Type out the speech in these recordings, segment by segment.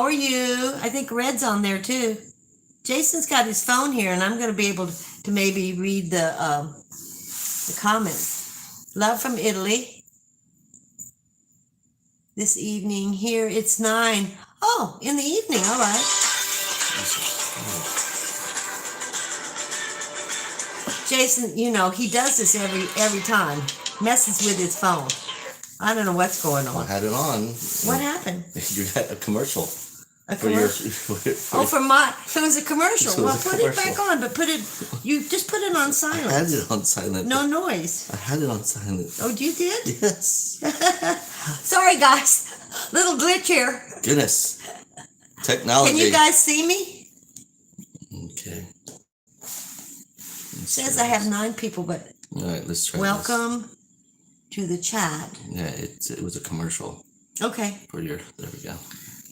are you? I think Red's on there too. Jason's got his phone here, and I'm going to be able to maybe read the comments. Love from Italy. This evening here, it's 9. Oh, in the evening. All right. Jason, you know, he does this every time. Messes with his phone. I don't know what's going on. I had it on. What happened? You had a commercial. A commercial? It was a commercial. Well, put it back on, but you just put it on silent. I had it on silent. No noise. I had it on silent. Oh, you did? Yes. Sorry, guys. Little glitch here. Goodness. Technology. Can you guys see me? Okay. It says I have 9 people, but all right, let's try welcome to the chat. Yeah, it was a commercial. Okay. There we go.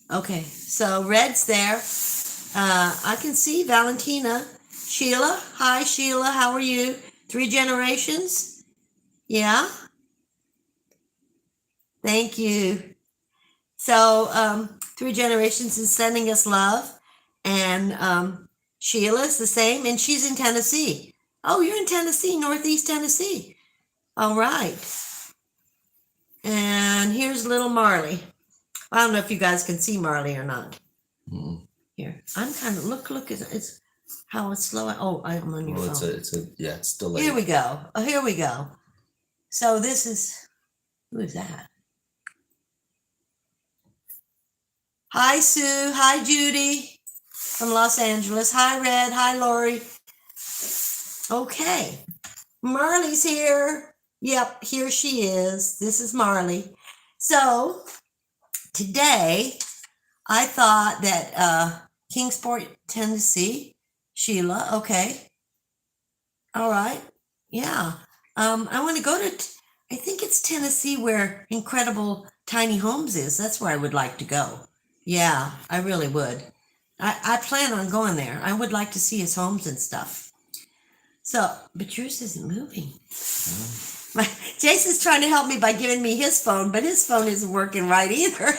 Okay, so Red's there. I can see Valentina. Sheila. Hi, Sheila. How are you? 3 generations? Yeah? Thank you. So, 3 generations is sending us love. And Sheila's the same. And she's in Tennessee. Oh, you're in Tennessee, Northeast Tennessee. All right. And here's little Marley. I don't know if you guys can see Marley or not. Mm. Here, I'm kind of look. It's how it's slow. Oh, I'm on your phone. It's delayed. Here we go. Oh, here we go. So this is, who is that? Hi, Sue. Hi, Judy from Los Angeles. Hi, Red. Hi, Lori. Okay, Marley's here. Yep, here she is. This is Marley. So today, I thought that Kingsport, Tennessee, Sheila, okay. All right, yeah. I want to go to, I think it's Tennessee where Incredible Tiny Homes is. That's where I would like to go. Yeah, I really would. I plan on going there. I would like to see his homes and stuff. So, but yours isn't moving. Jason's trying to help me by giving me his phone, but his phone isn't working right either.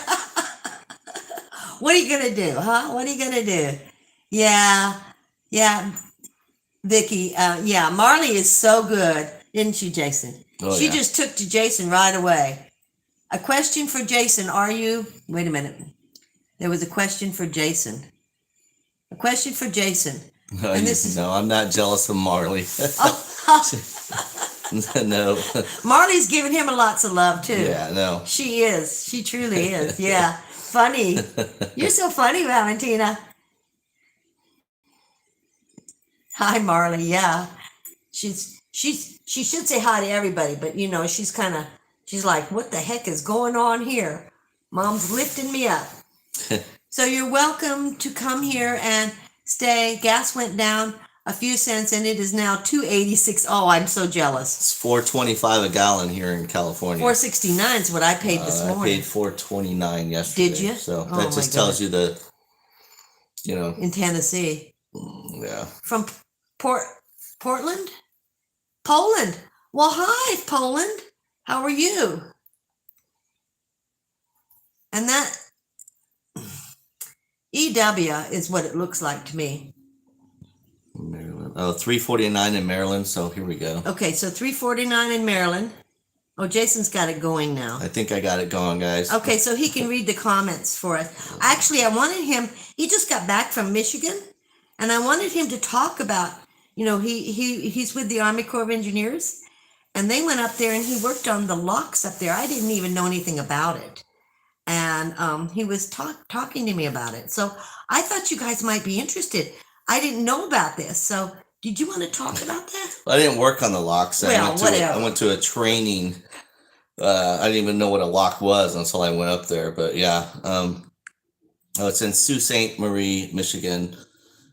What are you going to do, huh? What are you going to do? Yeah, Vicky. Yeah, Marley is so good, didn't you, Jason? Oh, she just took to Jason right away. A question for Jason. Are you, wait a minute. There was a question for Jason. A question for Jason. No, I'm not jealous of Marley. No. Marley's giving him lots of love too. Yeah, no. She is. She truly is. Yeah. Funny. You're so funny, Valentina. Hi, Marley. Yeah. She should say hi to everybody, but you know, she's like, what the heck is going on here? Mom's lifting me up. So you're welcome to come here and stay. Gas went down a few cents and it is now $2.86. Oh, I'm so jealous. It's $4.25 a gallon here in California. $4.69 is what I paid this morning. I paid $4.29 yesterday. Did you? So that just tells you the, in Tennessee. Yeah. From Portland? Poland. Well, hi, Poland. How are you? And that EW is what it looks like to me. Maryland. Oh, $3.49 in Maryland. So here we go. Okay, so $3.49 in Maryland. Oh, Jason's got it going now. I think I got it going, guys. Okay, so he can read the comments for us. Actually, I wanted him. He just got back from Michigan, and I wanted him to talk about. He's with the Army Corps of Engineers, and they went up there and he worked on the locks up there. I didn't even know anything about it. And he was talking to me about it. So I thought you guys might be interested. I didn't know about this. So did you want to talk about that? I didn't work on the locks. Whatever. I went to a training. I didn't even know what a lock was until I went up there. But yeah, it's in Sault Ste. Marie, Michigan.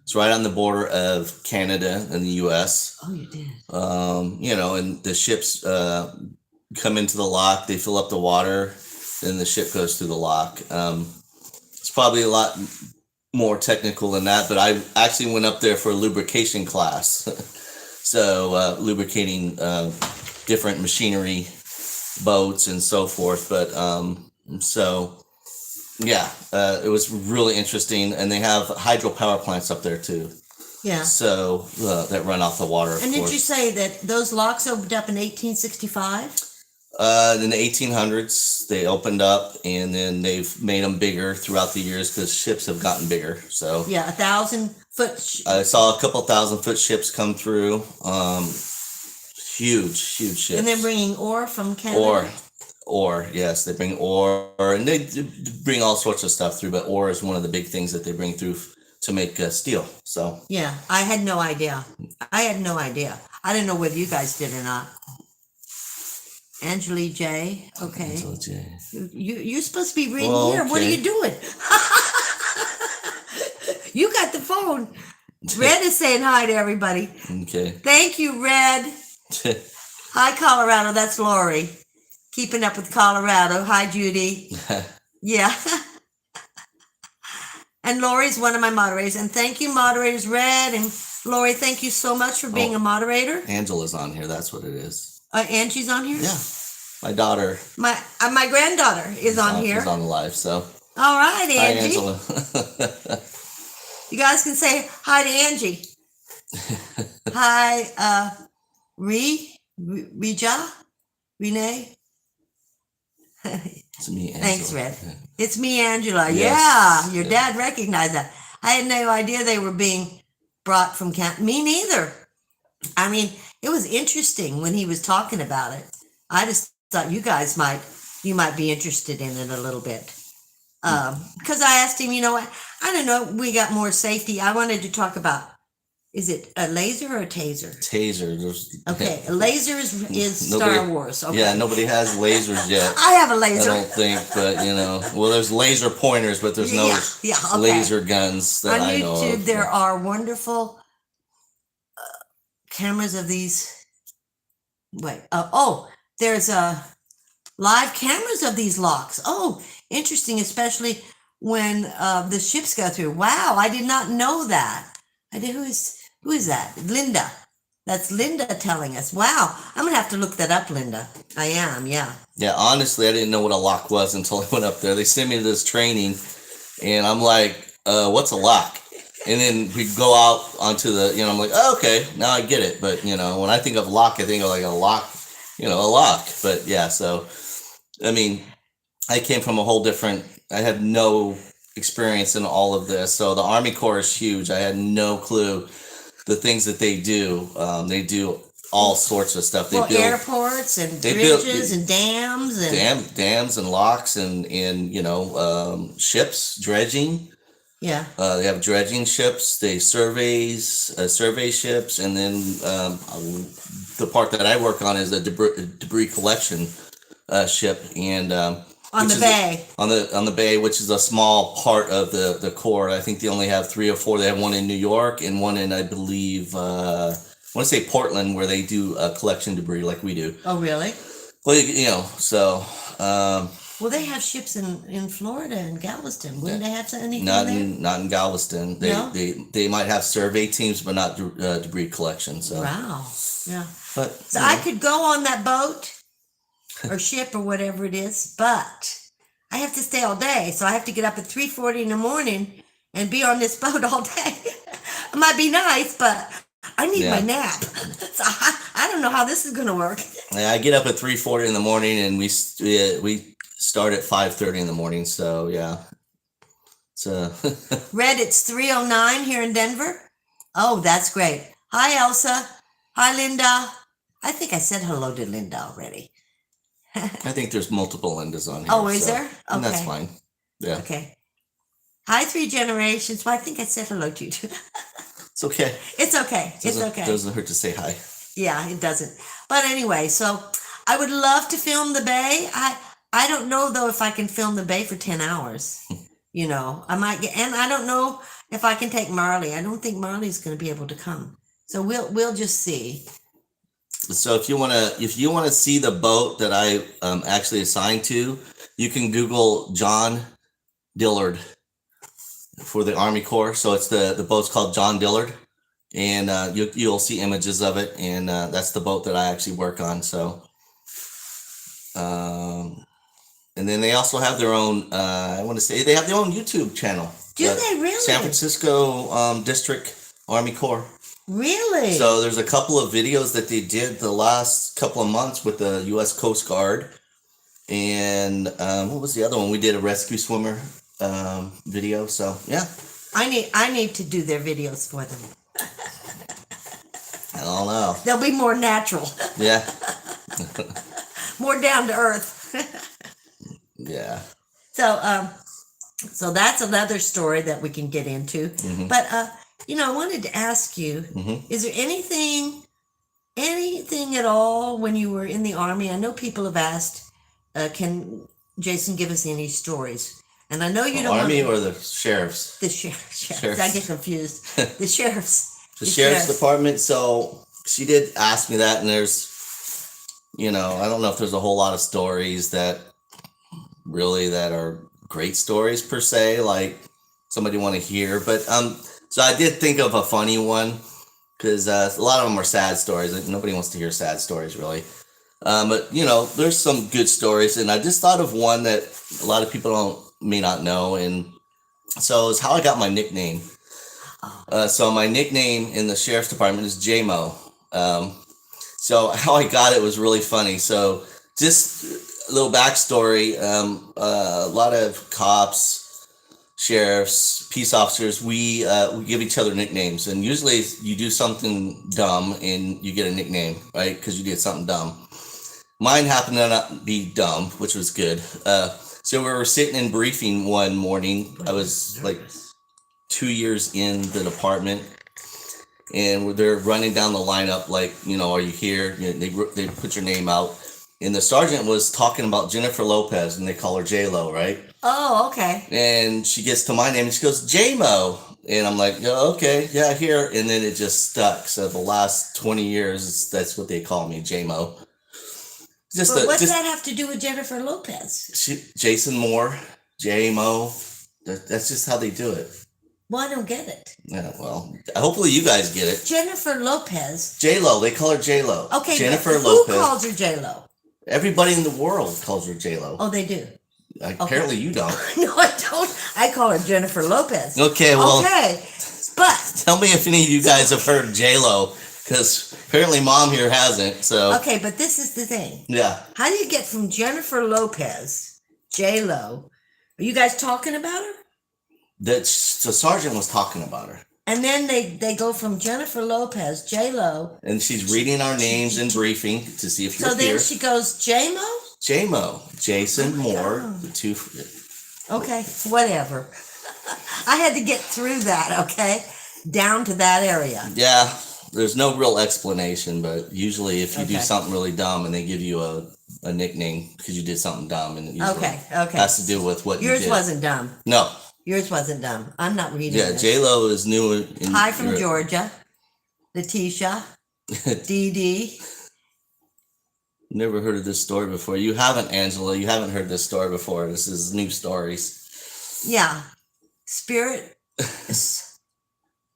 It's right on the border of Canada and the U.S. Oh, you did. And the ships come into the lock. They fill up the water. Then the ship goes through the lock. It's probably a lot more technical than that, but I actually went up there for a lubrication class. So lubricating different machinery, boats and so forth. But so Yeah, it was really interesting, and they have hydropower plants up there too. Yeah. So that run off the water. And did you say that those locks opened up in 1865? In the 1800s, they opened up, and then they've made them bigger throughout the years because ships have gotten bigger. So Yeah, 1,000-foot. I saw a couple 1,000-foot ships come through. Huge ships. And they're bringing ore from Canada. Ore, yes, they bring ore, and they bring all sorts of stuff through. But ore is one of the big things that they bring through to make steel. So yeah, I had no idea. I didn't know whether you guys did or not. Angela J. Okay. Angela J. You're supposed to be reading Well, here. What are okay. you doing? You got the phone. Red is saying hi to everybody. Okay. Thank you, Red. Hi, Colorado. That's Lori. Keeping up with Colorado. Hi, Judy. Yeah. And Lori's one of my moderators. And thank you, moderators Red and Lori. Thank you so much for being a moderator. Angela's on here. That's what it is. Angie's on here? Yeah. My daughter. My granddaughter is on here. Is on the live, so. All right, Angie. Hi, Angela. You guys can say hi to Angie. Hi, Rija? Renee? It's me, Angela. Thanks, Red. It's me, Angela. Yes. Yeah, your dad recognized that. I had no idea they were being brought from Canada. Me neither. I mean, it was interesting when he was talking about it. I just thought you guys might be interested in it a little bit. Because I asked him, you know what? I don't know. We got more safety. I wanted to talk about, is it a laser or a taser? Taser. Okay, a laser is Star Wars. Okay. Yeah, nobody has lasers yet. I have a laser. I don't think, but well, there's laser pointers, but there's no okay. laser guns that I know of. On YouTube, there are wonderful cameras of these. Wait, there's live cameras of these locks. Oh, interesting, especially when the ships go through. Wow, I did not know that. Who is that? Linda. That's Linda telling us. Wow, I'm gonna have to look that up, Linda. I am, yeah. Yeah, honestly, I didn't know what a lock was until I went up there. They sent me to this training, and I'm like, what's a lock? And then we go out onto the, I'm like, oh, okay, now I get it. But, when I think of lock, I think of like a lock, a lock. But yeah, so, I mean, I came from a whole different, I had no experience in all of this. So the Army Corps is huge. I had no clue the things that they do. They do all sorts of stuff. They build airports and bridges and dams and dams and locks and ships, dredging. Yeah. They have dredging ships. They survey ships, and then the part that I work on is a debris collection ship, and on the bay. On the bay, which is a small part of the Corps. I think they only have 3 or 4. They have one in New York and one in, I believe, I want to say Portland, where they do collection debris like we do. Oh, really? Well, so. Well, they have ships in Florida and Galveston. Wouldn't they have anything not there? Not in Galveston. They might have survey teams, but not debris collection. So. Wow. Yeah. But so I could go on that boat or ship or whatever it is, but I have to stay all day. So I have to get up at 3:40 in the morning and be on this boat all day. It might be nice, but I need my nap. So I don't know how this is going to work. Yeah, I get up at 3:40 in the morning, and we start at 5:30 in the morning. So yeah. So Red, it's 3:09 here in Denver. Oh, that's great. Hi, Elsa. Hi, Linda. I think I said hello to Linda already. I think there's multiple Lindas on here. Oh, is there? Okay. And that's fine. Yeah. Okay. Hi, 3 generations. Well, I think I said hello to you too. It's okay. It's okay. It's okay. It doesn't hurt to say hi. Yeah, it doesn't. But anyway, so I would love to film the bay. I don't know though if I can film the bay for 10 hours. I might get, and I don't know if I can take Marley. I don't think Marley's going to be able to come. So we'll just see. So if you wanna see the boat that I actually assigned to, you can Google John Dillard for the Army Corps. So it's the boat's called John Dillard, and you'll see images of it, and that's the boat that I actually work on. So And then they also have their own, I want to say, they have their own YouTube channel. Do they really? San Francisco District Army Corps. Really? So there's a couple of videos that they did the last couple of months with the U.S. Coast Guard. And what was the other one? We did a rescue swimmer video. So, yeah. I need to do their videos for them. I don't know. They'll be more natural. Yeah. More down to earth. Yeah. So that's another story that we can get into. Mm-hmm. But I wanted to ask you, is there anything at all when you were in the Army? I know people have asked, can Jason give us any stories? And I know you don't Army or the sheriffs? The sheriffs. I get confused. The sheriffs. The sheriff's department. So she did ask me that, and there's, I don't know if there's a whole lot of stories that are great stories per se, like somebody want to hear. But so I did think of a funny one, because a lot of them are sad stories. Like, nobody wants to hear sad stories, really. But there's some good stories, and I just thought of one that a lot of people may not know, and so it's how I got my nickname. So my nickname in the sheriff's department is J-Mo. So how I got it was really funny. So just a little backstory. A lot of cops, sheriffs, peace officers, we give each other nicknames, and usually you do something dumb and you get a nickname, right? Because you did something dumb. Mine happened to not be dumb, which was good. So we were sitting in briefing one morning. I was like 2 years in the department, and they're running down the lineup like, are you here? They put your name out, and the sergeant was talking about Jennifer Lopez, and they call her J-Lo, right? Oh, okay. And she gets to my name, and she goes, J-Mo. And I'm like, oh, okay, yeah, here. And then it just stuck. So the last 20 years, that's what they call me, J-Mo. But what's that have to do with Jennifer Lopez? Jason Moore, J-Mo. That's just how they do it. Well, I don't get it. Yeah, well, hopefully you guys get it. Jennifer Lopez. J-Lo. They call her J-Lo. Okay, Jennifer but who Lopez. calls her J-Lo? Everybody in the world calls her J-Lo. Oh, they do? Apparently you don't. No, I don't. I call her Jennifer Lopez. Okay, well. Okay, but. Tell me if any of you guys have heard J-Lo, because apparently Mom here hasn't, so. Okay, but this is the thing. Yeah. How do you get from Jennifer Lopez, J-Lo? Are you guys talking about her? The sergeant was talking about her. And then they go from Jennifer Lopez, J-Lo. And she's reading our names in briefing to see if you're here. So then she goes, J-Mo? J-Mo. Jason Moore. God. The two. Okay, whatever. I had to get through that, okay? Down to that area. Yeah, there's no real explanation, but usually if you do something really dumb and they give you a nickname because you did something dumb, and it usually has to do with what you did. Yours wasn't dumb. No. Yours wasn't dumb. I'm not reading this. J-Lo is new. Hi from Georgia. Letitia. Dee. Never heard of this story before. You haven't, Angela. You haven't heard this story before. This is new stories. Yeah. Spirit.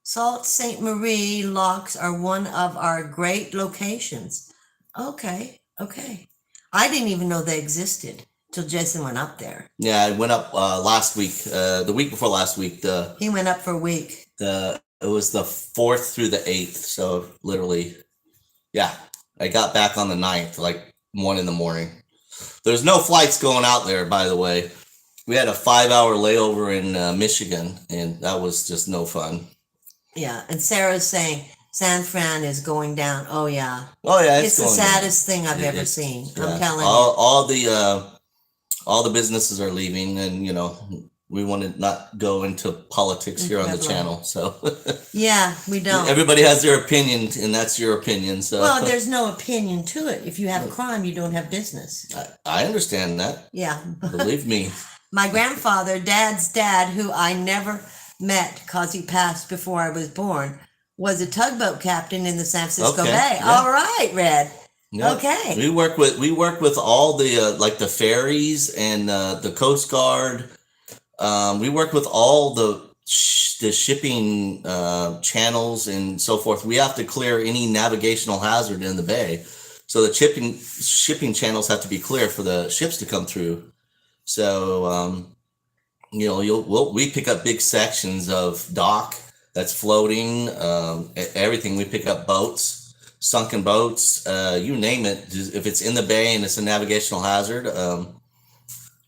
Sault Ste. Marie locks are one of our great locations. Okay. I didn't even know they existed till Jason went up there. Yeah, I went up last week. The week before last week. He went up for a week. It was the 4th through the 8th. So literally, yeah. I got back on the 9th, like 1 a.m. There's no flights going out there, by the way. We had a 5-hour layover in Michigan, and that was just no fun. Yeah, and Sarah's saying San Fran is going down. Oh yeah. It's the saddest thing I've ever seen. Yeah. I'm telling you. All the businesses are leaving, and we want to not go into politics here on the channel. So yeah, we don't. Everybody has their opinion, and that's your opinion. So well, there's no opinion to it. If you have crime, you don't have business. I understand that. Yeah. Believe me. My grandfather, Dad's dad, who I never met because he passed before I was born, was a tugboat captain in the San Francisco Bay. Yeah. All right, Red. Yep. Okay. We work with all the like the ferries and the Coast Guard. We work with all the shipping channels and so forth. We have to clear any navigational hazard in the bay, so the shipping channels have to be clear for the ships to come through. So we pick up big sections of dock that's floating, everything. We pick up boats, sunken boats, you name it. If it's in the bay and it's a navigational hazard,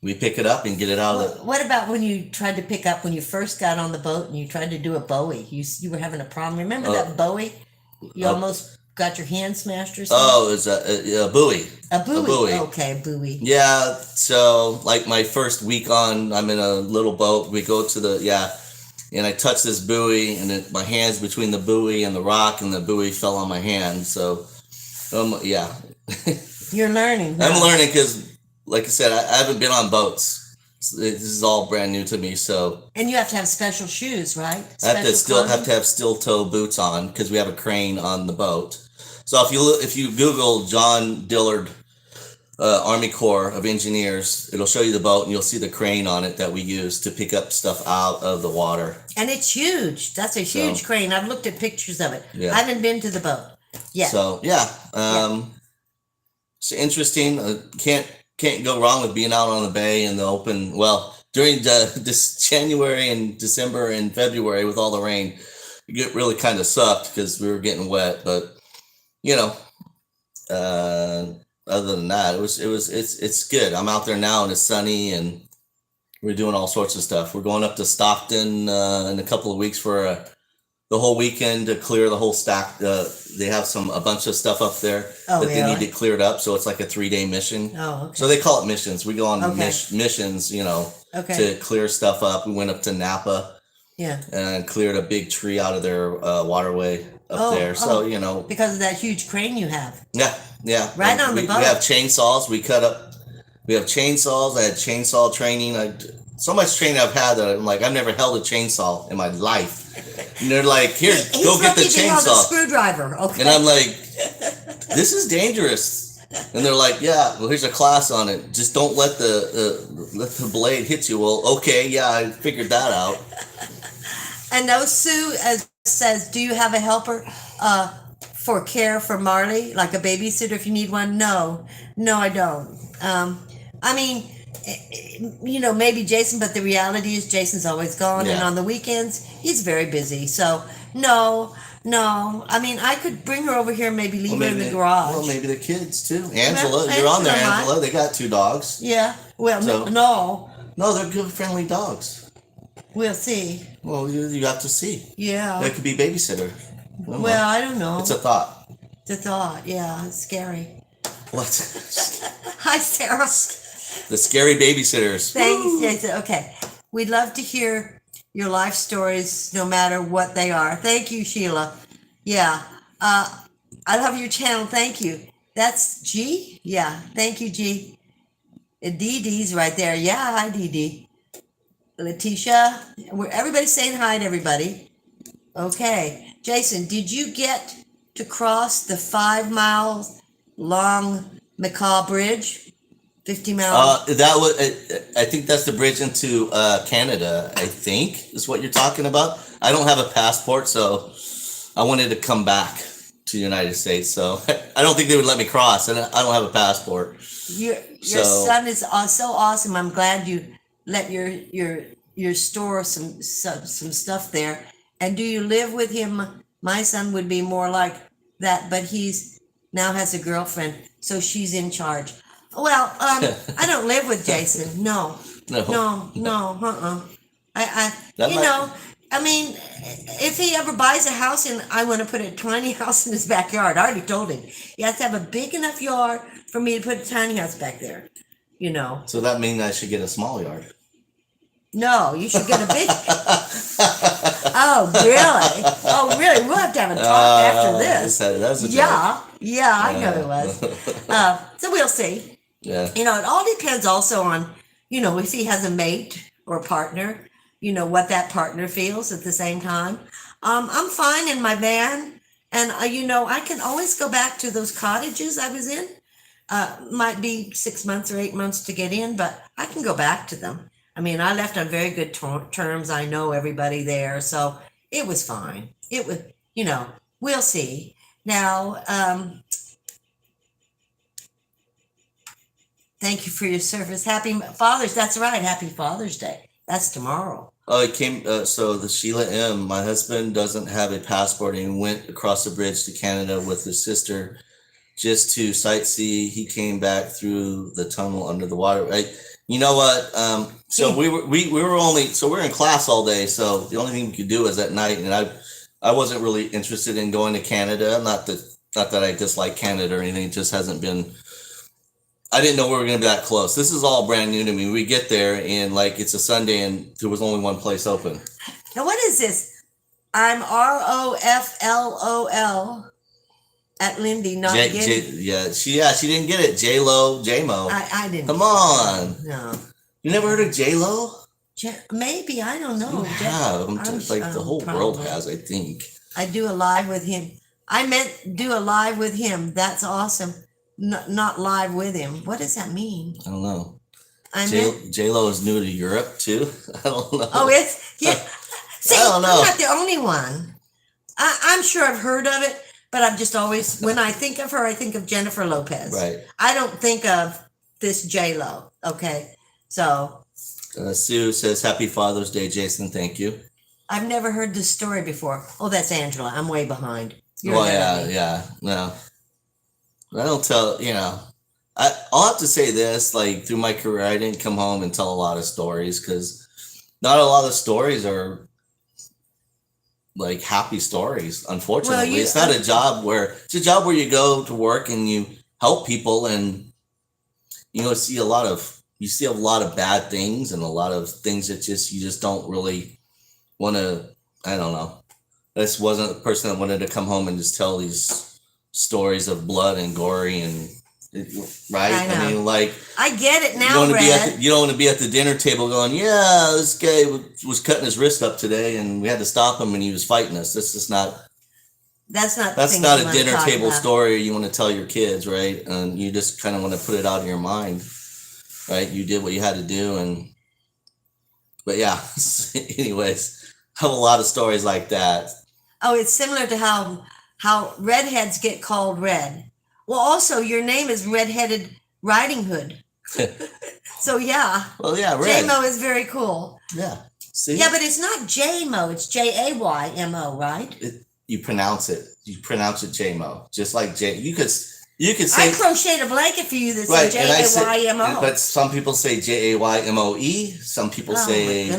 we pick it up and get it out of the. What about when you tried to pick up when you first got on the boat and you tried to do a buoy? You were having a problem. Remember that buoy? You almost got your hand smashed or something. Oh, it's a buoy. A buoy. Okay, a buoy. Yeah. So like my first week on, I'm in a little boat. We go to and I touched this buoy, and my hand's between the buoy and the rock, and the buoy fell on my hand. So, yeah. You're learning. Huh? I'm learning because, like I said, I haven't been on boats. This is all brand new to me. So. And you have to have special shoes, right? I have to have steel toe boots on because we have a crane on the boat. So if you Google John Dillard, Army Corps of Engineers, it'll show you the boat, and you'll see the crane on it that we use to pick up stuff out of the water. And it's huge. That's a huge crane. I've looked at pictures of it. Yeah. I haven't been to the boat yet. So it's interesting. Can't go wrong with being out on the bay in the open. Well, during this January and December and February with all the rain, it get really kind of sucked because we were getting wet. But other than that, it's good. I'm out there now and it's sunny, and we're doing all sorts of stuff. We're going up to Stockton in a couple of weeks for the whole weekend to clear the whole stack. They have a bunch of stuff up there they need to clear it up. So it's like a 3-day mission. Oh, okay. So they call it missions. We go on missions, to clear stuff up. We went up to Napa. Yeah. And cleared a big tree out of their waterway up there. So, because of that huge crane you have. Yeah. Right on the boat. We have chainsaws. We have chainsaws. I had chainsaw training. So much training I've had that I'm like, I've never held a chainsaw in my life. And they're like, here, go get the chainsaw. A screwdriver. Okay. And I'm like, this is dangerous. And they're like, yeah, well, here's a class on it. Just don't let the blade hit you. Well, okay, yeah, I figured that out. And now Sue says, do you have a helper for care for Marley, like a babysitter if you need one? No, I don't. I mean, maybe Jason, but the reality is Jason's always gone. Yeah. And on the weekends, he's very busy. So, no. I mean, I could bring her over here and maybe leave her in the garage. Well, maybe the kids, too. Angela, you're on there, Angela. They got 2 dogs. Yeah. Well, no. No, they're good, friendly dogs. We'll see. Well, you have to see. Yeah. That could be babysitter. Well, I don't know. It's a thought. Yeah. It's scary. What? Hi, Sarah. The scary babysitters. Thanks, Jason. Okay. We'd love to hear your life stories, no matter what they are. Thank you, Sheila. Yeah. I love your channel. Thank you. That's G? Yeah. Thank you, G. Dee Dee's right there. Yeah. Hi, Dee Dee. Letitia. Everybody's saying hi to everybody. Okay. Jason, did you get to cross the 5-mile-long Macaw Bridge? 50 miles? I think that's the bridge into Canada, I think, is what you're talking about. I don't have a passport, so I wanted to come back to the United States. So I don't think they would let me cross, and I don't have a passport. Your son is so awesome. I'm glad you let your store some stuff there. And do you live with him? My son would be more like that, but he's now has a girlfriend, so she's in charge. Well, I don't live with Jason. No. I mean, if he ever buys a house and I want to put a tiny house in his backyard, I already told him he has to have a big enough yard for me to put a tiny house back there. So that means I should get a small yard. No, you should get a big. Oh, really? We'll have to have a talk after this. That was a joke. Yeah, I know it was. So we'll see. Yeah. It all depends also on, if he has a mate or a partner, what that partner feels at the same time. I'm fine in my van, and I can always go back to those cottages I was in. Might be 6 months or 8 months to get in, but I can go back to them. I mean, I left on very good terms. I know everybody there, so it was fine. It was, we'll see. Now, Thank you for your service. Happy Father's. That's right. Happy Father's Day. That's tomorrow. Oh, it came. So the Sheila M. My husband doesn't have a passport, and he went across the bridge to Canada with his sister just to sightsee. He came back through the tunnel under the water. You know what? So we were only, so we're in class all day. So the only thing we could do is at night, and I wasn't really interested in going to Canada. Not that I dislike Canada or anything. It just hasn't been. I didn't know we were going to be that close. This is all brand new to me. We get there and like it's a Sunday and there was only one place open. Now what is this? I'm ROFLOL at Lindy, not getting. She didn't get it. J-Mo. I didn't. Come on. No. You never heard of J-Lo? Maybe, I don't know. You have. The whole world has, I think. I do a live with him. I meant do a live with him. That's awesome. Not live with him. What does that mean? I don't know. J-Lo is new to Europe too. I don't know. Oh, yeah. See, I don't know. I'm not the only one. I'm sure I've heard of it, but I've just always, when I think of her, I think of Jennifer Lopez. Right. I don't think of this J-Lo. Okay. So. Sue says, Happy Father's Day, Jason. Thank you. I've never heard this story before. Oh, that's Angela. I'm way behind. No. I don't tell, I'll have to say this, like through my career, I didn't come home and tell a lot of stories because not a lot of stories are like happy stories, unfortunately. Well, it's a job where you go to work and you help people and, see a lot of bad things and a lot of things that you just don't really want to, I don't know. This wasn't a person that wanted to come home and just tell these stories of blood and gory and right. I mean, like I get it now. You don't want to be at the dinner table going, yeah, this guy was cutting his wrist up today and we had to stop him and he was fighting us. That's not a dinner table story you want to tell your kids, right? And you just kind of want to put it out of your mind, right? You did what you had to do, but yeah. Anyways, I have a lot of stories like that. Oh, it's similar to how redheads get called red. Well, also your name is Red-Headed Riding Hood. So yeah. Well, yeah, red. J-Mo is very cool. Yeah. See? Yeah, but it's not J-Mo. It's J-A-Y-M-O, right? You pronounce it J-Mo, just like J. You could say. I crocheted a blanket for you that said J-A-Y-M-O. But some people say J-A-Y-M-O-E. Some people say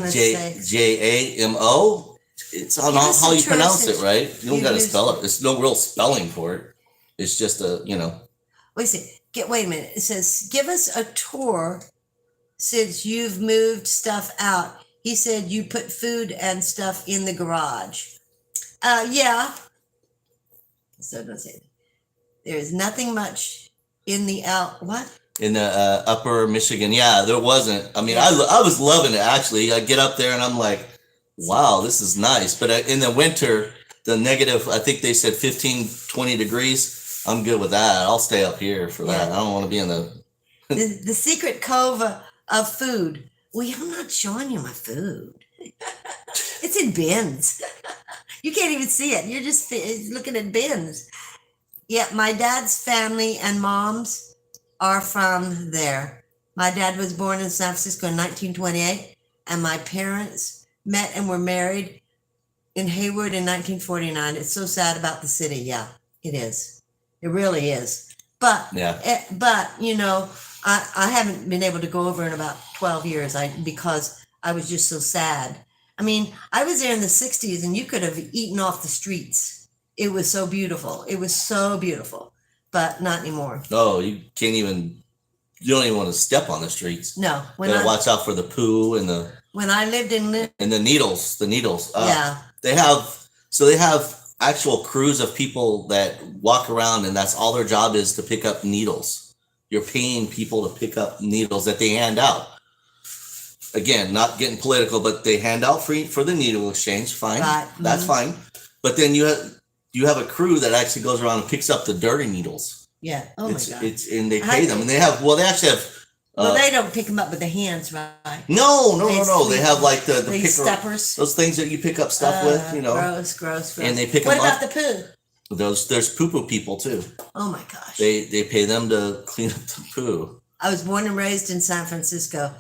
J-A-M-O. It's on how you pronounce it, right? You don't got to spell it. There's no real spelling for it. It's just Wait a minute. It says, give us a tour since you've moved stuff out. He said you put food and stuff in the garage. Yeah. So don't say that. There's nothing much in the what? In the upper Michigan. Yeah, there wasn't. I mean, I was loving it, actually. I get up there and I'm like, wow, this is nice. But in the winter, the negative, I think they said 15, 20 degrees. I'm good with that. I'll stay up here for that. I don't want to be in the secret cove of food. Well, I'm not showing you my food. It's in bins. You can't even see it. You're just looking at bins. Yeah, my dad's family and mom's are from there. My dad was born in San Francisco in 1928, and my parents met and were married in Hayward in 1949. It's so sad about the city. Yeah, it is. It really is. But I haven't been able to go over in about 12 years because I was just so sad. I mean, I was there in the 60s and you could have eaten off the streets. It was so beautiful. It was so beautiful, but not anymore. Oh, you don't even want to step on the streets. No. You gotta watch out for the poo and the... When I lived in... And the needles. Yeah. They have actual crews of people that walk around and that's all their job is to pick up needles. You're paying people to pick up needles that they hand out. Again, not getting political, but they hand out free for the needle exchange. Fine. Right. That's fine. But then you have a crew that actually goes around and picks up the dirty needles. Yeah. Oh my God. And they pay them. And they actually have... they don't pick them up with their hands, right? No. They have like the picker, steppers. those things that you pick up stuff with, Gross. And they pick them up. What about the poo? There's poo-poo people too. Oh my gosh. They pay them to clean up the poo. I was born and raised in San Francisco.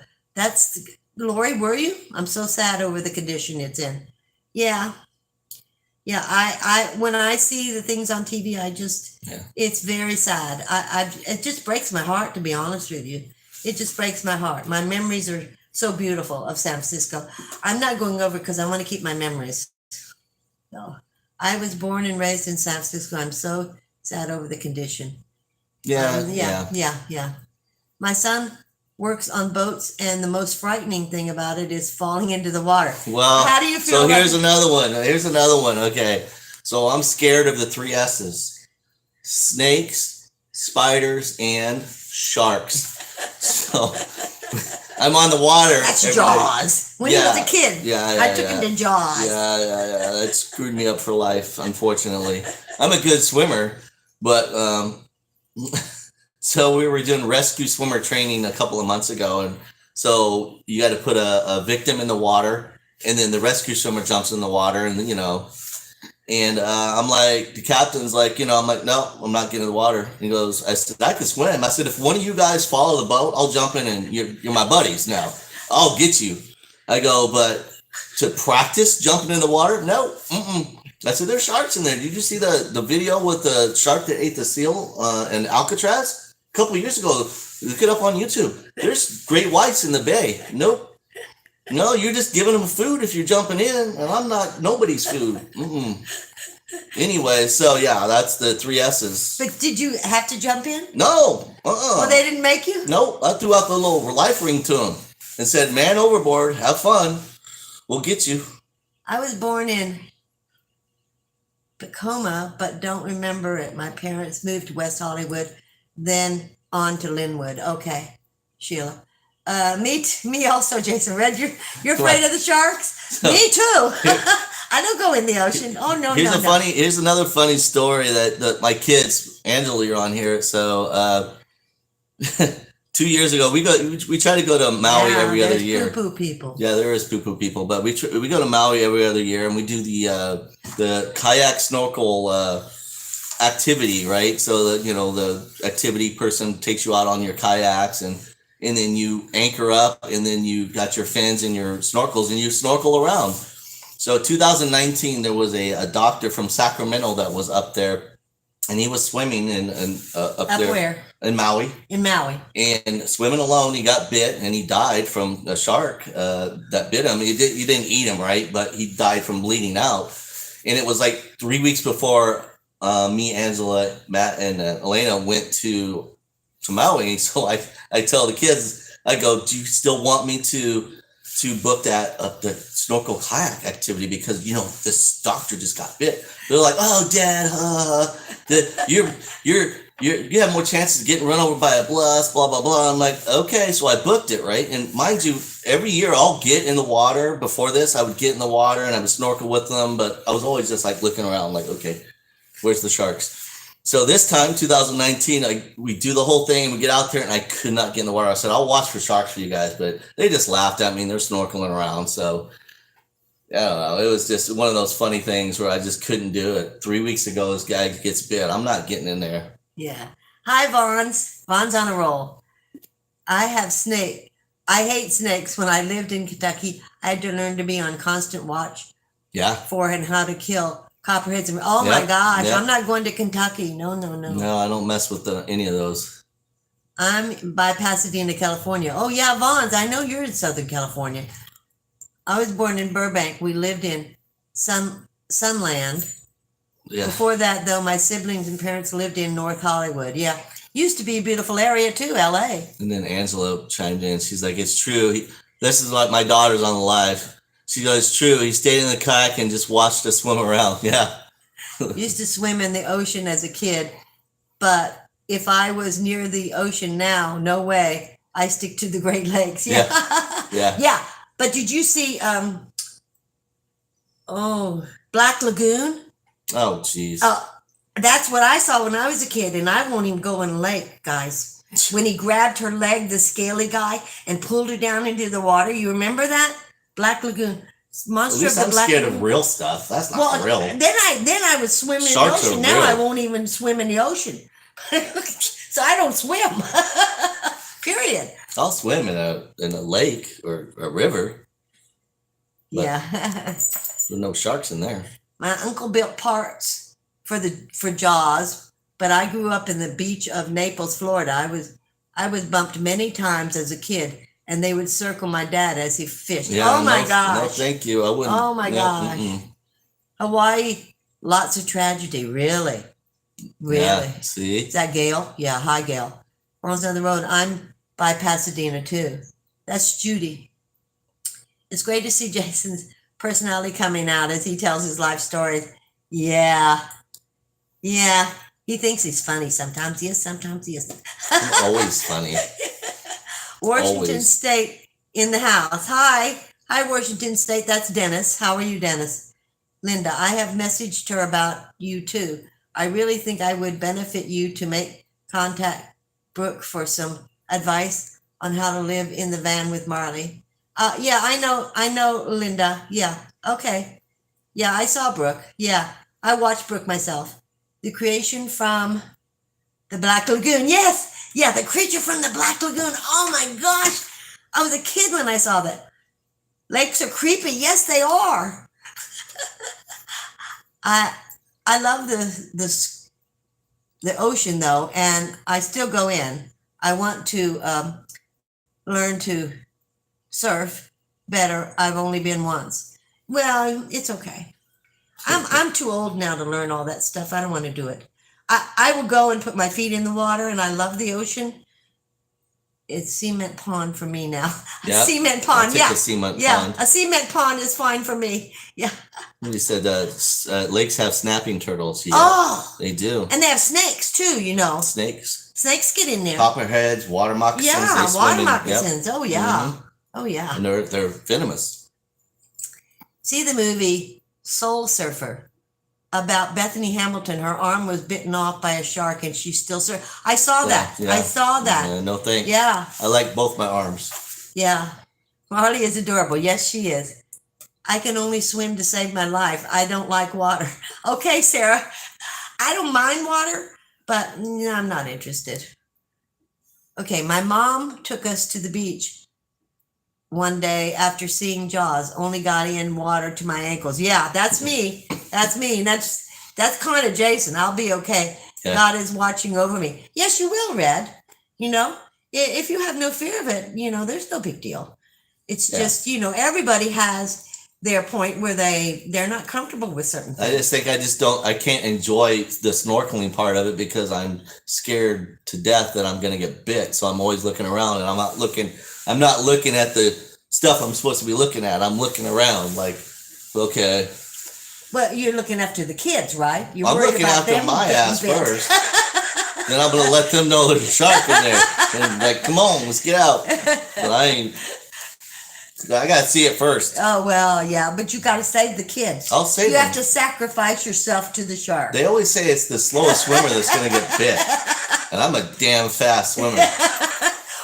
Lori, were you? I'm so sad over the condition it's in. Yeah. Yeah, I when I see the things on TV, it's very sad. It just breaks my heart, to be honest with you. It just breaks my heart. My memories are so beautiful of San Francisco. I'm not going over because I want to keep my memories. So I was born and raised in San Francisco. I'm so sad over the condition. Yeah. My son works on boats, and the most frightening thing about it is falling into the water. Well, how do you feel? So here's another one. Here's another one. Okay. So I'm scared of the 3 S's: snakes, spiders, and sharks. So I'm on the water. That's Jaws. When he was a kid, I took him to Jaws. Yeah. That screwed me up for life, unfortunately. I'm a good swimmer, but so we were doing rescue swimmer training a couple of months ago, and so you got to put a victim in the water, and then the rescue swimmer jumps in the water, and and I'm like, the captain's like, I'm like, no, I'm not getting in the water. He goes, I said, I can swim. I said, if one of you guys follow the boat, I'll jump in, and you're my buddies now. I'll get you. I go, but to practice jumping in the water, no. I said, there's sharks in there. Did you see the video with the shark that ate the seal in Alcatraz? A couple of years ago, look it up on YouTube. There's great whites in the bay. Nope. No, you're just giving them food if you're jumping in, and I'm not nobody's food. Anyway, so yeah, that's the 3 S's. But did you have to jump in? No. Well, they didn't make you? No, I threw out the little life ring to him and said, man overboard, have fun. We'll get you. I was born in Tacoma, but don't remember it. My parents moved to West Hollywood, then on to Linwood. Okay, Sheila. Me also, Jason. Red, you're afraid of the sharks? Me too. I don't go in the ocean. Oh no, Here's another funny story that my kids, Angela, you're on here. So 2 years ago, we try to go to Maui every other year. Poo-poo people. Yeah, there is poo-poo people, but we go to Maui every other year, and we do the kayak snorkel activity, right? So the activity person takes you out on your kayaks, and then you anchor up, and then you got your fins and your snorkels, and you snorkel around. So 2019, there was a doctor from Sacramento that was up there, and he was swimming up there. Where? In Maui. In Maui. And swimming alone, he got bit, and he died from a shark that bit him. He didn't eat him, right? But he died from bleeding out. And it was like 3 weeks before me, Angela, Matt, and Elena went to Maui. So I tell the kids, I go, do you still want me to book the snorkel kayak activity, because this doctor just got bit? They're like, oh, Dad, you have more chances of getting run over by a bus, blah blah blah. I'm like, okay, so I booked it, right? And mind you, every year I'll get in the water. Before this, I would get in the water and I would snorkel with them, but I was always just like looking around, like, okay, where's the sharks? So this time, 2019, we do the whole thing, and we get out there, and I could not get in the water. I said, I'll watch for sharks for you guys, but they just laughed at me, and they're snorkeling around. So I don't know. It was just one of those funny things where I just couldn't do it. 3 weeks ago, this guy gets bit. I'm not getting in there. Yeah. Hi, Vaughn's. Vaughn's on a roll. I have snake. I hate snakes. When I lived in Kentucky, I had to learn to be on constant watch. Yeah. For and how to kill copperheads. Oh my gosh, I'm not going to Kentucky. No. No, I don't mess with any of those. I'm by Pasadena, California. Oh yeah, Vaughn's. I know you're in Southern California. I was born in Burbank. We lived in Sunland. Yeah. Before that, though, my siblings and parents lived in North Hollywood. Yeah. Used to be a beautiful area too, L.A. And then Angela chimed in. She's like, it's true. This is like my daughter's on the live. She goes, it's true. He stayed in the kayak and just watched us swim around. Yeah. Used to swim in the ocean as a kid. But if I was near the ocean now, no way. I stick to the Great Lakes. Yeah. Yeah. Yeah. But did you see Black Lagoon? Oh, geez. That's what I saw when I was a kid, and I won't even go in the lake, guys. When he grabbed her leg, the scaly guy, and pulled her down into the water. You remember that? Black Lagoon. Monster of the Black Lagoon. I'm scared Lagoon. of real stuff. That's not real. Then I would swim in Sharks the ocean. Now I won't even swim in the ocean. So I don't swim. Period. I'll swim in a lake or a river. But Yeah. there's no sharks in there. My uncle built parts for Jaws, but I grew up in the beach of Naples, Florida. I was bumped many times as a kid, and they would circle my dad as he fished. Yeah, oh my gosh. No, thank you. I wouldn't. Oh my gosh. Hawaii, lots of tragedy, really. Really. Yeah, see? Is that Gail? Yeah, hi Gail. Rolls down the road. I'm by Pasadena too. That's Judy. It's great to see Jason's personality coming out as he tells his life stories. Yeah. Yeah. He thinks he's funny sometimes. Yes, sometimes he isn't. I'm always funny. Washington Always. State in the house. Hi. Hi, Washington State. That's Dennis. How are you, Dennis? Linda, I have messaged her about you too. I really think I would benefit you to make contact Brooke for some advice on how to live in the van with Marley. Yeah, I know, Linda. Yeah, okay. Yeah, I saw Brooke. Yeah, I watched Brooke myself. The creation from the Black Lagoon. Yes, yeah, the creature from the Black Lagoon. Oh my gosh, I was a kid when I saw that. Lakes are creepy. Yes, they are. I love the ocean though, and I still go in. I want to learn to surf better. I've only been once. Well, it's okay. I'm too old now to learn all that stuff. I don't want to do it. I will go and put my feet in the water, and I love the ocean. It's cement pond for me now. Yep. Cement pond, yeah. A cement yeah, pond. a cement pond is fine for me. Yeah. We said lakes have snapping turtles. Yeah, Oh, they do. and they have snakes too, you know. Snakes. Snakes get in there. Copperheads, water moccasins. Yeah, they water swim moccasins. Yep. Oh yeah. Mhm. Oh yeah. And they're venomous. See the movie Soul Surfer about Bethany Hamilton. Her arm was bitten off by a shark, and she still surfed. I saw that. Yeah. I saw that. No thanks. Yeah. I like both my arms. Yeah. Marley is adorable. Yes, she is. I can only swim to save my life. I don't like water. Okay, Sarah. I don't mind water, but no, I'm not interested. Okay, my mom took us to the beach one day after seeing Jaws. Only got in water to my ankles. Yeah, that's me. That's me. That's kind of Jason. I'll be okay. Yeah. God is watching over me. Yes, you will, Red. You know, if you have no fear of it, you know, there's no big deal. It's just, you know, everybody has their point where they're not comfortable with certain things. I just think I can't enjoy the snorkeling part of it because I'm scared to death that I'm going to get bit. So I'm always looking around, and I'm not looking at the stuff I'm supposed to be looking at. I'm looking around like, okay. Well, you're looking after the kids, right? You're I'm worried looking about after them my getting ass bit. first. Then I'm going to let them know there's a shark in there. And like, come on, let's get out. But I got to see it first. Oh, well, yeah, but you got to save the kids. I'll save You them. have to sacrifice yourself to the shark. They always say it's the slowest swimmer that's going to get bit. And I'm a damn fast swimmer.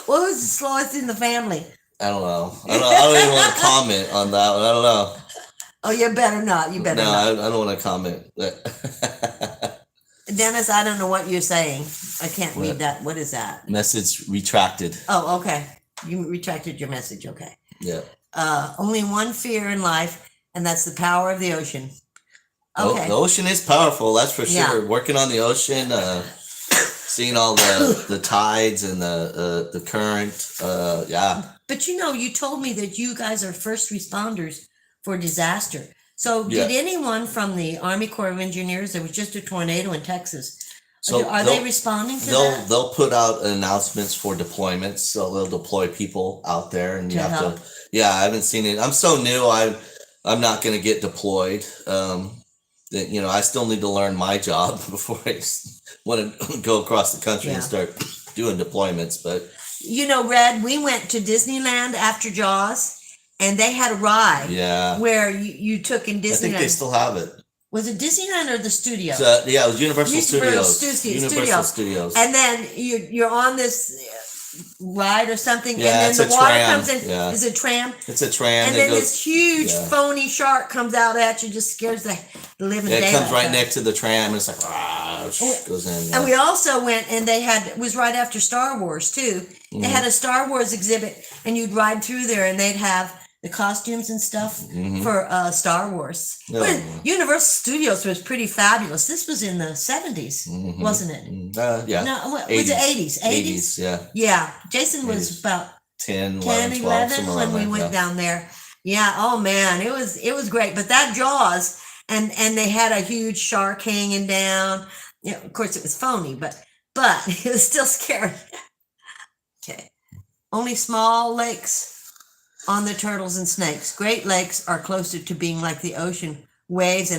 Well, who's the slowest in the family? I don't know. I don't even want to comment on that one. I don't know. Oh, you better not. You better not. No, I don't want to comment. Dennis, I don't know what you're saying. I can't read What? that. What is that? Message retracted. Oh, okay. You retracted your message. Okay. Yeah. Only one fear in life, and that's the power of the ocean. Oh, Okay. the ocean is powerful, that's for sure. Yeah. Working on the ocean, seeing all the tides and the current. Yeah. But you know, you told me that you guys are first responders for disaster. So did anyone from the Army Corps of Engineers? There was just a tornado in Texas. So Are they responding to that? They'll put out announcements for deployments, so they'll deploy people out there, and you To have help. to. Yeah, I haven't seen it. I'm so new. I'm not going to get deployed. You know, I still need to learn my job before I want to go across the country and start doing deployments. But You know, Red, we went to Disneyland after Jaws, and they had a ride yeah, where you took in I think they Disneyland. still have it. Was it Disneyland or the studio? So, yeah, it was Universal Universal Studios. Studios. Universal Studios. And then you're on this ride or something, Yeah, and it's then the a water tram. comes in. Yeah. Is it a tram? It's a tram. And that then goes, this huge yeah. phony shark comes out at you, just scares the living it daylights comes right out. next to the tram, and it's like, goes in. And we also went, and it was right after Star Wars too. They had a Star Wars exhibit, and you'd ride through there, and they'd have the costumes and stuff for Star Wars. Oh. But Universal Studios was pretty fabulous. This was in the 70s, wasn't it? Yeah. No, was it 80s? 80s, yeah. Yeah. Jason was about 10, 11, 12, when we went down there. Yeah. Oh man, it was great. But that Jaws, and they had a huge shark hanging down. You know, of course, it was phony, but it was still scary. Okay. Only small lakes on the turtles and snakes. Great Lakes are closer to being like the ocean, waves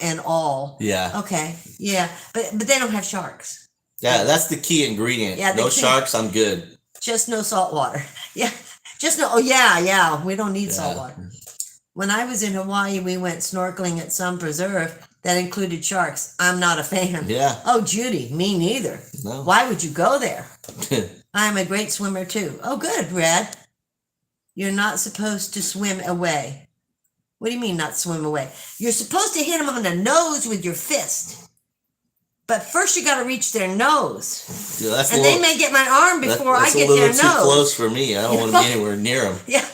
and all. Yeah. Okay. Yeah. But they don't have sharks. Yeah, that's the key ingredient. Yeah, no sharks, I'm good. Just no salt water. Yeah. Just no. Oh yeah. We don't need salt water. When I was in Hawaii, we went snorkeling at some preserve that included sharks. I'm not a fan. Yeah. Oh, Judy, me neither. No. Why would you go there? I'm a great swimmer too. Oh, good, Red. You're not supposed to swim away. What do you mean not swim away? You're supposed to hit them on the nose with your fist. But first you got to reach their nose. Yeah, and they may get my arm before I get their nose. That's a little too close for me. I don't want to be anywhere near them. Yeah.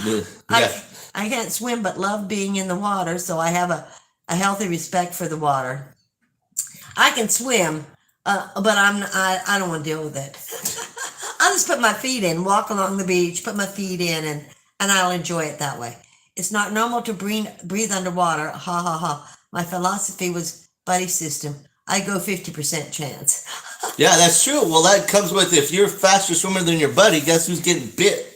Yeah. I can't swim but love being in the water, so I have a healthy respect for the water. I can swim, but I don't want to deal with it. I'll just put my feet in, walk along the beach, put my feet in, and I'll enjoy it that way. It's not normal to breathe underwater. Ha ha ha. My philosophy was buddy system. I go 50% chance. Yeah, that's true. Well, that comes with if you're a faster swimmer than your buddy, guess who's getting bit?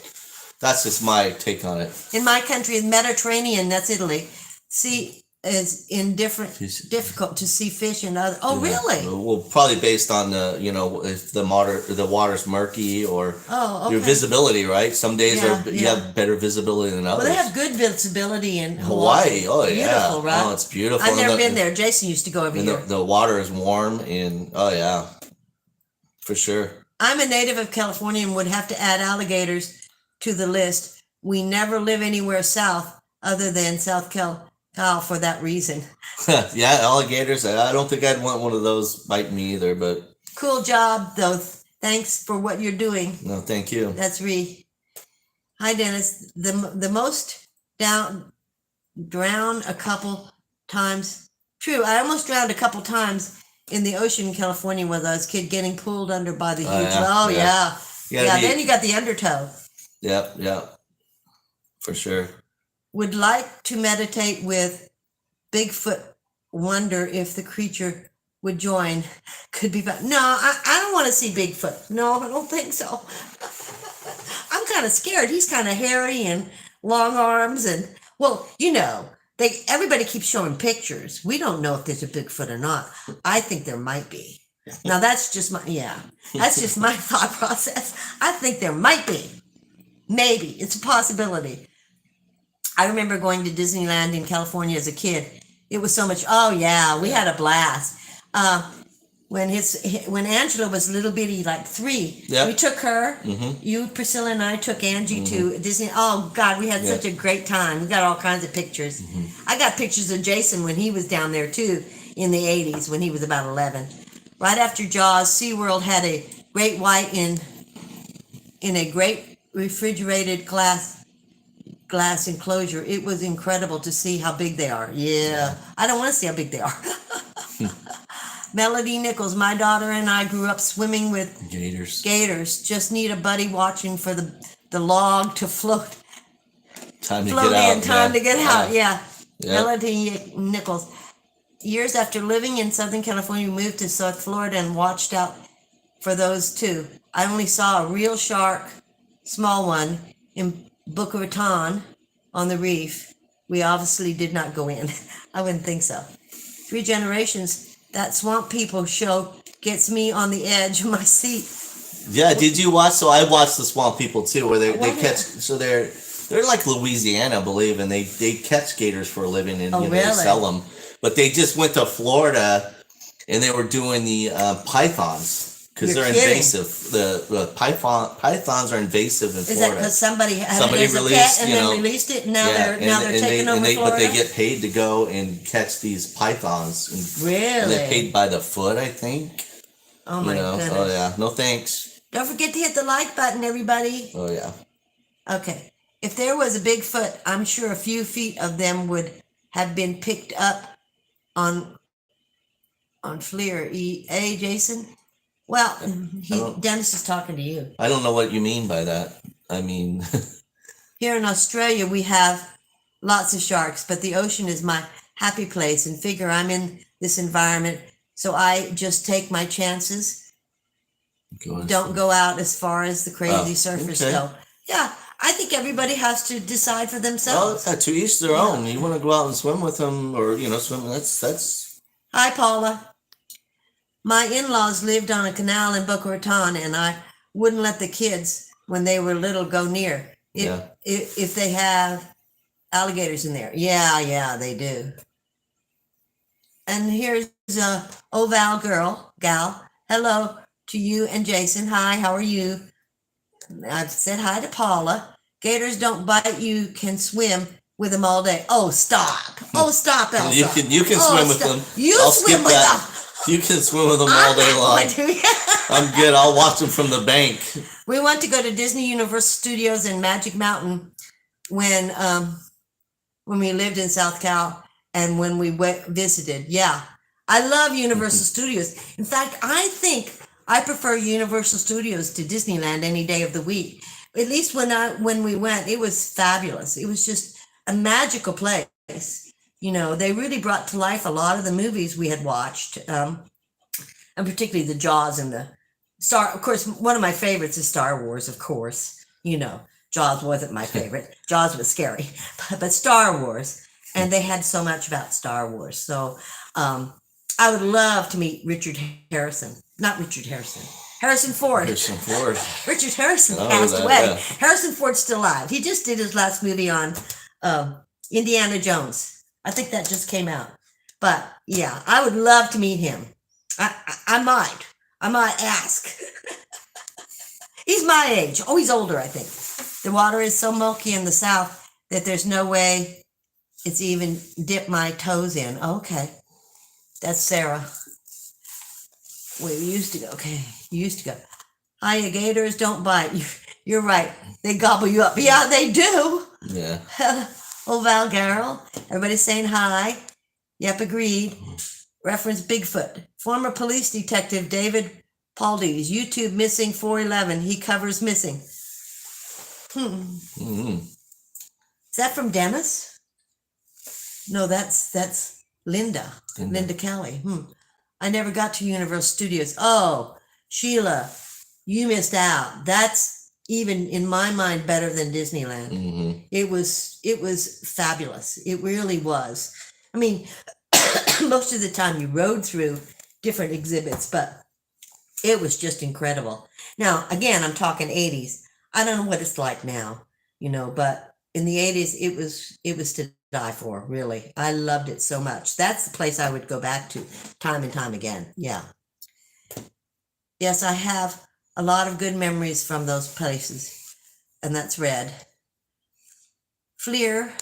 That's just my take on it. In my country, the Mediterranean, that's Italy, sea is difficult to see fish and other. Oh, yeah. Really? Well, probably based on if the water's murky or your visibility, right? Some days you have better visibility than others. Well, they have good visibility in Hawaii. Oh, yeah. Beautiful, right? Oh, it's beautiful. I've never been there. Jason used to go every year. The water is warm and for sure. I'm a native of California and would have to add alligators to the list. We never live anywhere south other than South Cal for that reason. Yeah, alligators. I don't think I'd want one of those biting me either, but cool job though. Thanks for what you're doing. No, thank you. That's Hi Dennis. The most drowned a couple times. True, I almost drowned a couple times in the ocean in California when I was a kid, getting pulled under by the huge. Yeah. Then you got the undertow. Yep. For sure. Would like to meditate with Bigfoot. Wonder if the creature would join. Could be fun. No, I don't want to see Bigfoot. No, I don't think so. I'm kind of scared. He's kind of hairy and long arms and everybody keeps showing pictures. We don't know if there's a Bigfoot or not. I think there might be. Now that's just my thought process. I think there might be. Maybe. It's a possibility. I remember going to Disneyland in California as a kid. It was so much. Oh yeah, we had a blast. When Angela was little bitty, like 3, we took her. You, Priscilla, and I took Angie to Disney. Oh God, we had such a great time. We got all kinds of pictures. I got pictures of Jason when he was down there too in the 80s when he was about 11. Right after Jaws, SeaWorld had a great white in a great refrigerated glass enclosure. It was incredible to see how big they are. Yeah. I don't want to see how big they are. Melody Nichols, my daughter and I grew up swimming with gators. Just need a buddy watching for the log to float. Time to get out. Yeah. Melody Nichols. Years after living in Southern California, we moved to South Florida and watched out for those too. I only saw a real shark, small one, in Boca Raton on the reef. We obviously did not go in. I wouldn't think so. 3 generations. That Swamp People show gets me on the edge of my seat. Yeah, did you watch? So I watched the Swamp People too, where they catch. So they're like Louisiana, I believe, and they catch gators for a living and they sell them. But they just went to Florida and they were doing the pythons. Because they're invasive. The pythons are invasive in Florida. Is that because somebody had it as a pet and then released it, and now they're taking over Florida? But they get paid to go and catch these pythons. Really? And they're paid by the foot, I think. Oh my goodness. Oh yeah. No thanks. Don't forget to hit the like button, everybody. Oh yeah. Okay. If there was a Bigfoot, I'm sure a few feet of them would have been picked up on FLIR. Jason? Well, Dennis is talking to you. I don't know what you mean by that. I mean, here in Australia, we have lots of sharks, but the ocean is my happy place, and figure I'm in this environment, so I just take my chances. Don't go out as far as the crazy surfers go. Yeah, I think everybody has to decide for themselves. Well, to each their own. You want to go out and swim with them, or swim. That's. Hi, Paula. My in-laws lived on a canal in Boca Raton, and I wouldn't let the kids, when they were little, go near. If they have alligators in there. Yeah, they do. And here's a Oval gal. Hello to you and Jason. Hi, how are you? I've said hi to Paula. Gators don't bite. You can swim with them all day. Oh, stop. Oh, stop, Elsa. You can swim with them. I'll swim with them. You can swim with them all day long. I'm good. I'll watch them from the bank. We went to go to Disney Universal Studios in Magic Mountain when we lived in South Cal and when we visited. Yeah, I love Universal Studios. In fact, I think I prefer Universal Studios to Disneyland any day of the week. At least when we went, it was fabulous. It was just a magical place. They really brought to life a lot of the movies we had watched, and particularly the Jaws and the Star. Of course, one of my favorites is Star Wars, of course. Jaws wasn't my favorite. Jaws was scary, but Star Wars. And they had so much about Star Wars. So I would love to meet Harrison Ford. Richard Harrison passed away. Yeah. Harrison Ford's still alive. He just did his last movie on Indiana Jones. I think that just came out. But yeah, I would love to meet him. I might ask. He's my age. Oh, he's older, I think. The water is so milky in the south that there's no way it's even dipped my toes in. Okay. That's Sarah. We used to go. Okay. You used to go. Hiya, gators don't bite. You're right. They gobble you up. Yeah, they do. Yeah. Oval Garrel. Everybody's saying hi. Yep, agreed. Reference Bigfoot. Former police detective David Paldi's YouTube missing 411. He covers missing. Mm-hmm. Is that from Dennis? No, that's Linda Kelly. I never got to Universal Studios. Oh, Sheila, you missed out. That's even in my mind better than Disneyland. Mm-hmm. It was fabulous. It really was. I mean, most of the time you rode through different exhibits, but it was just incredible. Now, again, I'm talking 80s. I don't know what it's like now, but in the 80s, it was to die for, really. I loved it so much. That's the place I would go back to time and time again. Yeah. Yes, I have a lot of good memories from those places, and that's red. FLIR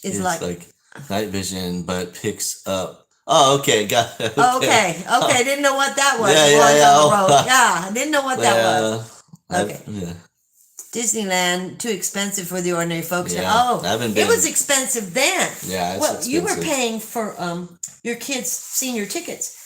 is it's like night vision, but picks up. Oh, okay, got it. Okay. Didn't know what that was. Yeah. I didn't know what that was. Okay. Yeah. Disneyland too expensive for the ordinary folks. Yeah, Oh, I haven't been. It was expensive then. Yeah, it's expensive. You were paying for your kids' season tickets,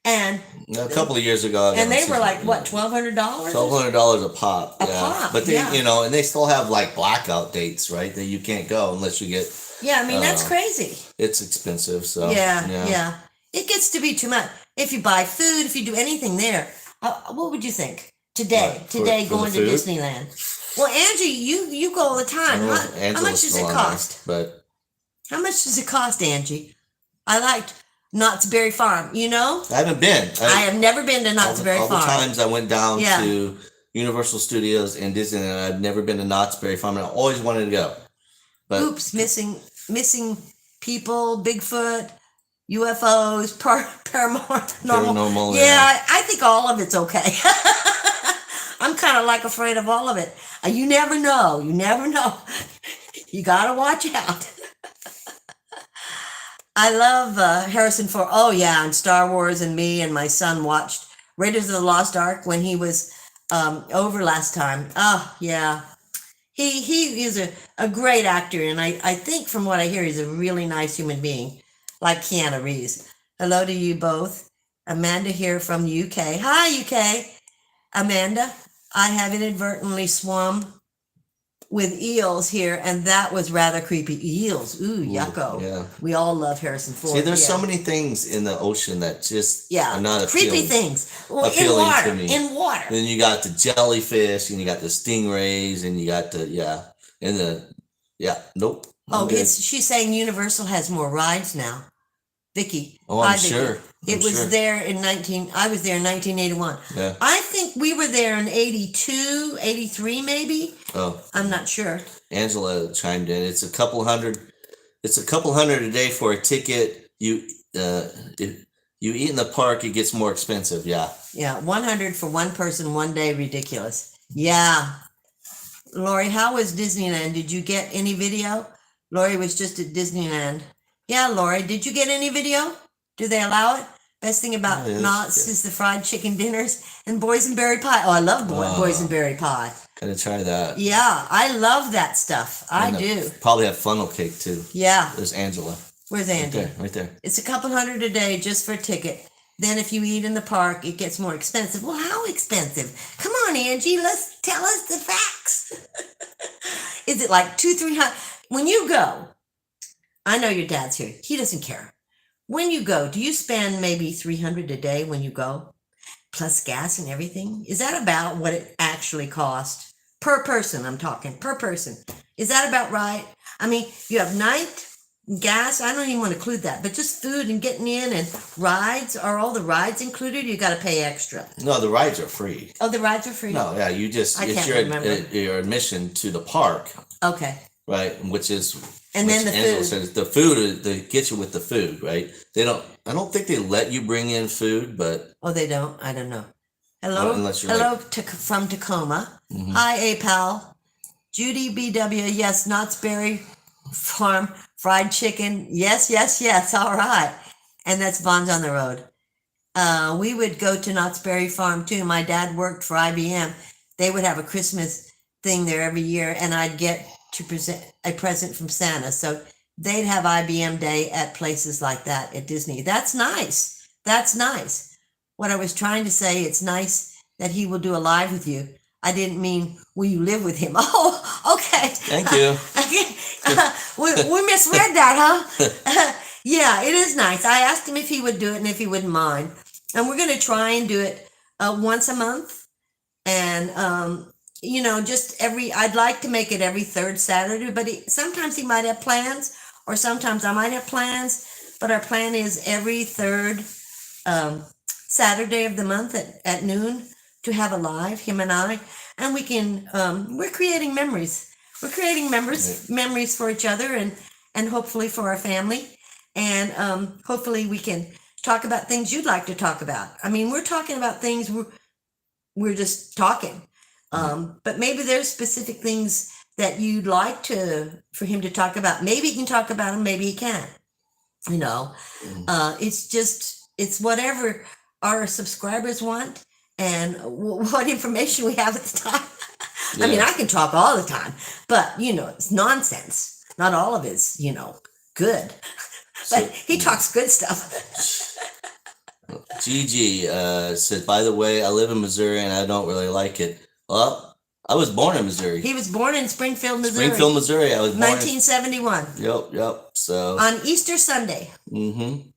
and a couple of years ago. And they were like what, $1,200? $1,200 a pop. A pop, but they, and they still have like blackout dates, right? That you can't go unless you get. Yeah, I mean that's crazy. It's expensive, so. Yeah. It gets to be too much. If you buy food, if you do anything there, what would you think today? For going to Disneyland. Well, Angie, you go all the time. How much does it cost? But how much does it cost, Angie? I liked Knott's Berry Farm. I haven't been. I have never been to Knott's Berry Farm. All the times I went down to Universal Studios and Disneyland, I've never been to Knott's Berry Farm, and I always wanted to go. But oops, missing people, Bigfoot, UFOs, paranormal. Yeah, I think all of it's okay. I'm kind of like afraid of all of it. You never know. You gotta watch out. I love Harrison Ford. Oh yeah, and Star Wars, and me and my son watched Raiders of the Lost Ark when he was over last time. Oh yeah, he is a great actor, and I think from what I hear, he's a really nice human being, like Keanu Reeves. Hello to you both. Amanda here from the UK. Hi UK, Amanda. I have inadvertently swum with eels here, and that was rather creepy. Eels, ooh, yucko. Yeah. We all love Harrison Ford. See, there's yeah. so many things in the ocean that just Yeah, are not creepy appealing. things. Well, in Appealing water, to me. in water. Then you got the jellyfish, and you got the stingrays, and you got nope. I'm Oh, good. she's saying Universal has more rides now. Vicky. Oh, I'm hi, Vicky. sure. It I'm was sure. there I was there in 1981. Yeah. I think we were there in 82, 83 maybe. Oh, I'm not sure. Angela chimed in. It's a couple hundred a day for a ticket. If you eat in the park, it gets more expensive. Yeah. Yeah, 100 for one person, one day, ridiculous. Yeah. Lori, how was Disneyland? Did you get any video? Lori was just at Disneyland. Yeah, Lori, did you get any video? Do they allow it? Best thing about Knott's is the fried chicken dinners and boysenberry pie. Oh, I love boysenberry pie. Gotta try that. Yeah, I love that stuff. I do. Probably have funnel cake too. Yeah. There's Angela. Where's Angie? Right there. It's a couple $100 a day just for a ticket. Then if you eat in the park, it gets more expensive. Well, how expensive? Come on, Angie, let's tell us the facts. Is it like $200-300? When you go, I know your dad's here. He doesn't care. When you go, do you spend maybe $300 a day when you go? Plus gas and everything? Is that about what it actually costs? Per person, I'm talking, per person. Is that about right? I mean, you have night, gas, I don't even want to include that, but just food and getting in and rides. Are all the rides included? You got to pay extra. No, the rides are free. Oh, the rides are free? No, yeah, it's your admission to the park. Okay. Right, which is and then the Angela food. Says the food, they get you with the food, right? I don't think they let you bring in food, but oh, they don't. I don't know. Hello, from Tacoma. Mm-hmm. Hi, APAL. Judy BW. Yes, Knott's Berry Farm fried chicken. Yes. All right, and that's Vaughn's on the road. We would go to Knott's Berry Farm too. My dad worked for IBM. They would have a Christmas thing there every year, and I'd get to present a present from Santa. So they'd have IBM Day at places like that at Disney. That's nice. That's nice. What I was trying to say, it's nice that he will do a live with you. I didn't mean, will you live with him? Oh, okay. Thank you. We misread that, huh? Yeah, it is nice. I asked him if he would do it and if he wouldn't mind. And we're going to try and do it once a month. And, I'd like to make it every third Saturday, but sometimes he might have plans, or sometimes I might have plans, but our plan is every third Saturday of the month at noon to have a live, him and I, and we can, we're creating memories. We're creating memories for each other and hopefully for our family. And hopefully we can talk about things you'd like to talk about. I mean, we're talking about things, we're just talking. But maybe there's specific things that you'd like for him to talk about. Maybe he can talk about them, maybe he can't. It's whatever our subscribers want and what information we have at the time. Yeah. I mean, I can talk all the time, but it's nonsense. Not all of it's, good. But he talks good stuff. Gigi said, by the way, I live in Missouri and I don't really like it. Well, I was born in Missouri. He was born in Springfield, Missouri. Springfield, Missouri. I was born 1971. Yep. So on Easter Sunday. Mm-hmm.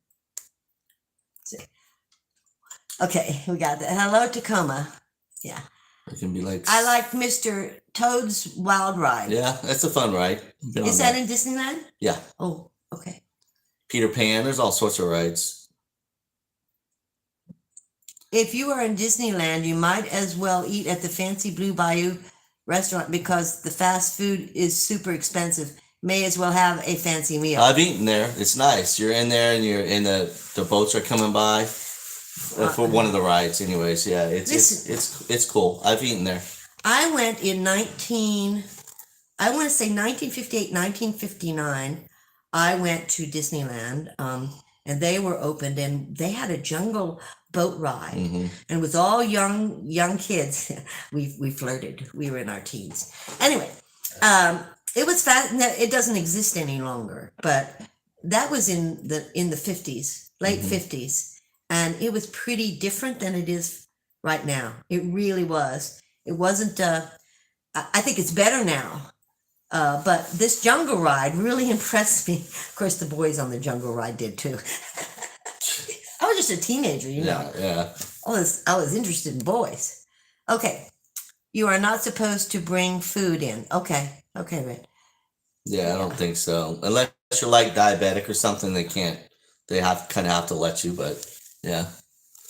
Okay, we got that. Hello, Tacoma. Yeah. It can be like. I like Mr. Toad's Wild Ride. Yeah, that's a fun ride. Is that in Disneyland? Yeah. Oh, okay. Peter Pan. There's all sorts of rides. If you are in Disneyland, you might as well eat at the fancy Blue Bayou restaurant because the fast food is super expensive. May as well have a fancy meal. I've eaten there. It's nice. You're in there and the boats are coming by for one of the rides. Anyways, yeah, it's cool. I've eaten there. I went in 1958, 1959. I went to Disneyland, and they were opened, and they had a jungle boat ride, Mm-hmm. and it was all young kids. We flirted. We were in our teens. Anyway, it was fast. No, it doesn't exist any longer, but that was in the 50s, late Mhm. 50s, and it was pretty different than it is right now. It really was. It wasn't. I think it's better now. But this jungle ride really impressed me. Of course, the boys on the jungle ride did too. I was just a teenager, you know. Yeah. I was interested in boys. Okay, you are not supposed to bring food in. Okay, Red. Yeah, I don't think so. Unless you're like diabetic or something, they can't. They have to let you. But yeah.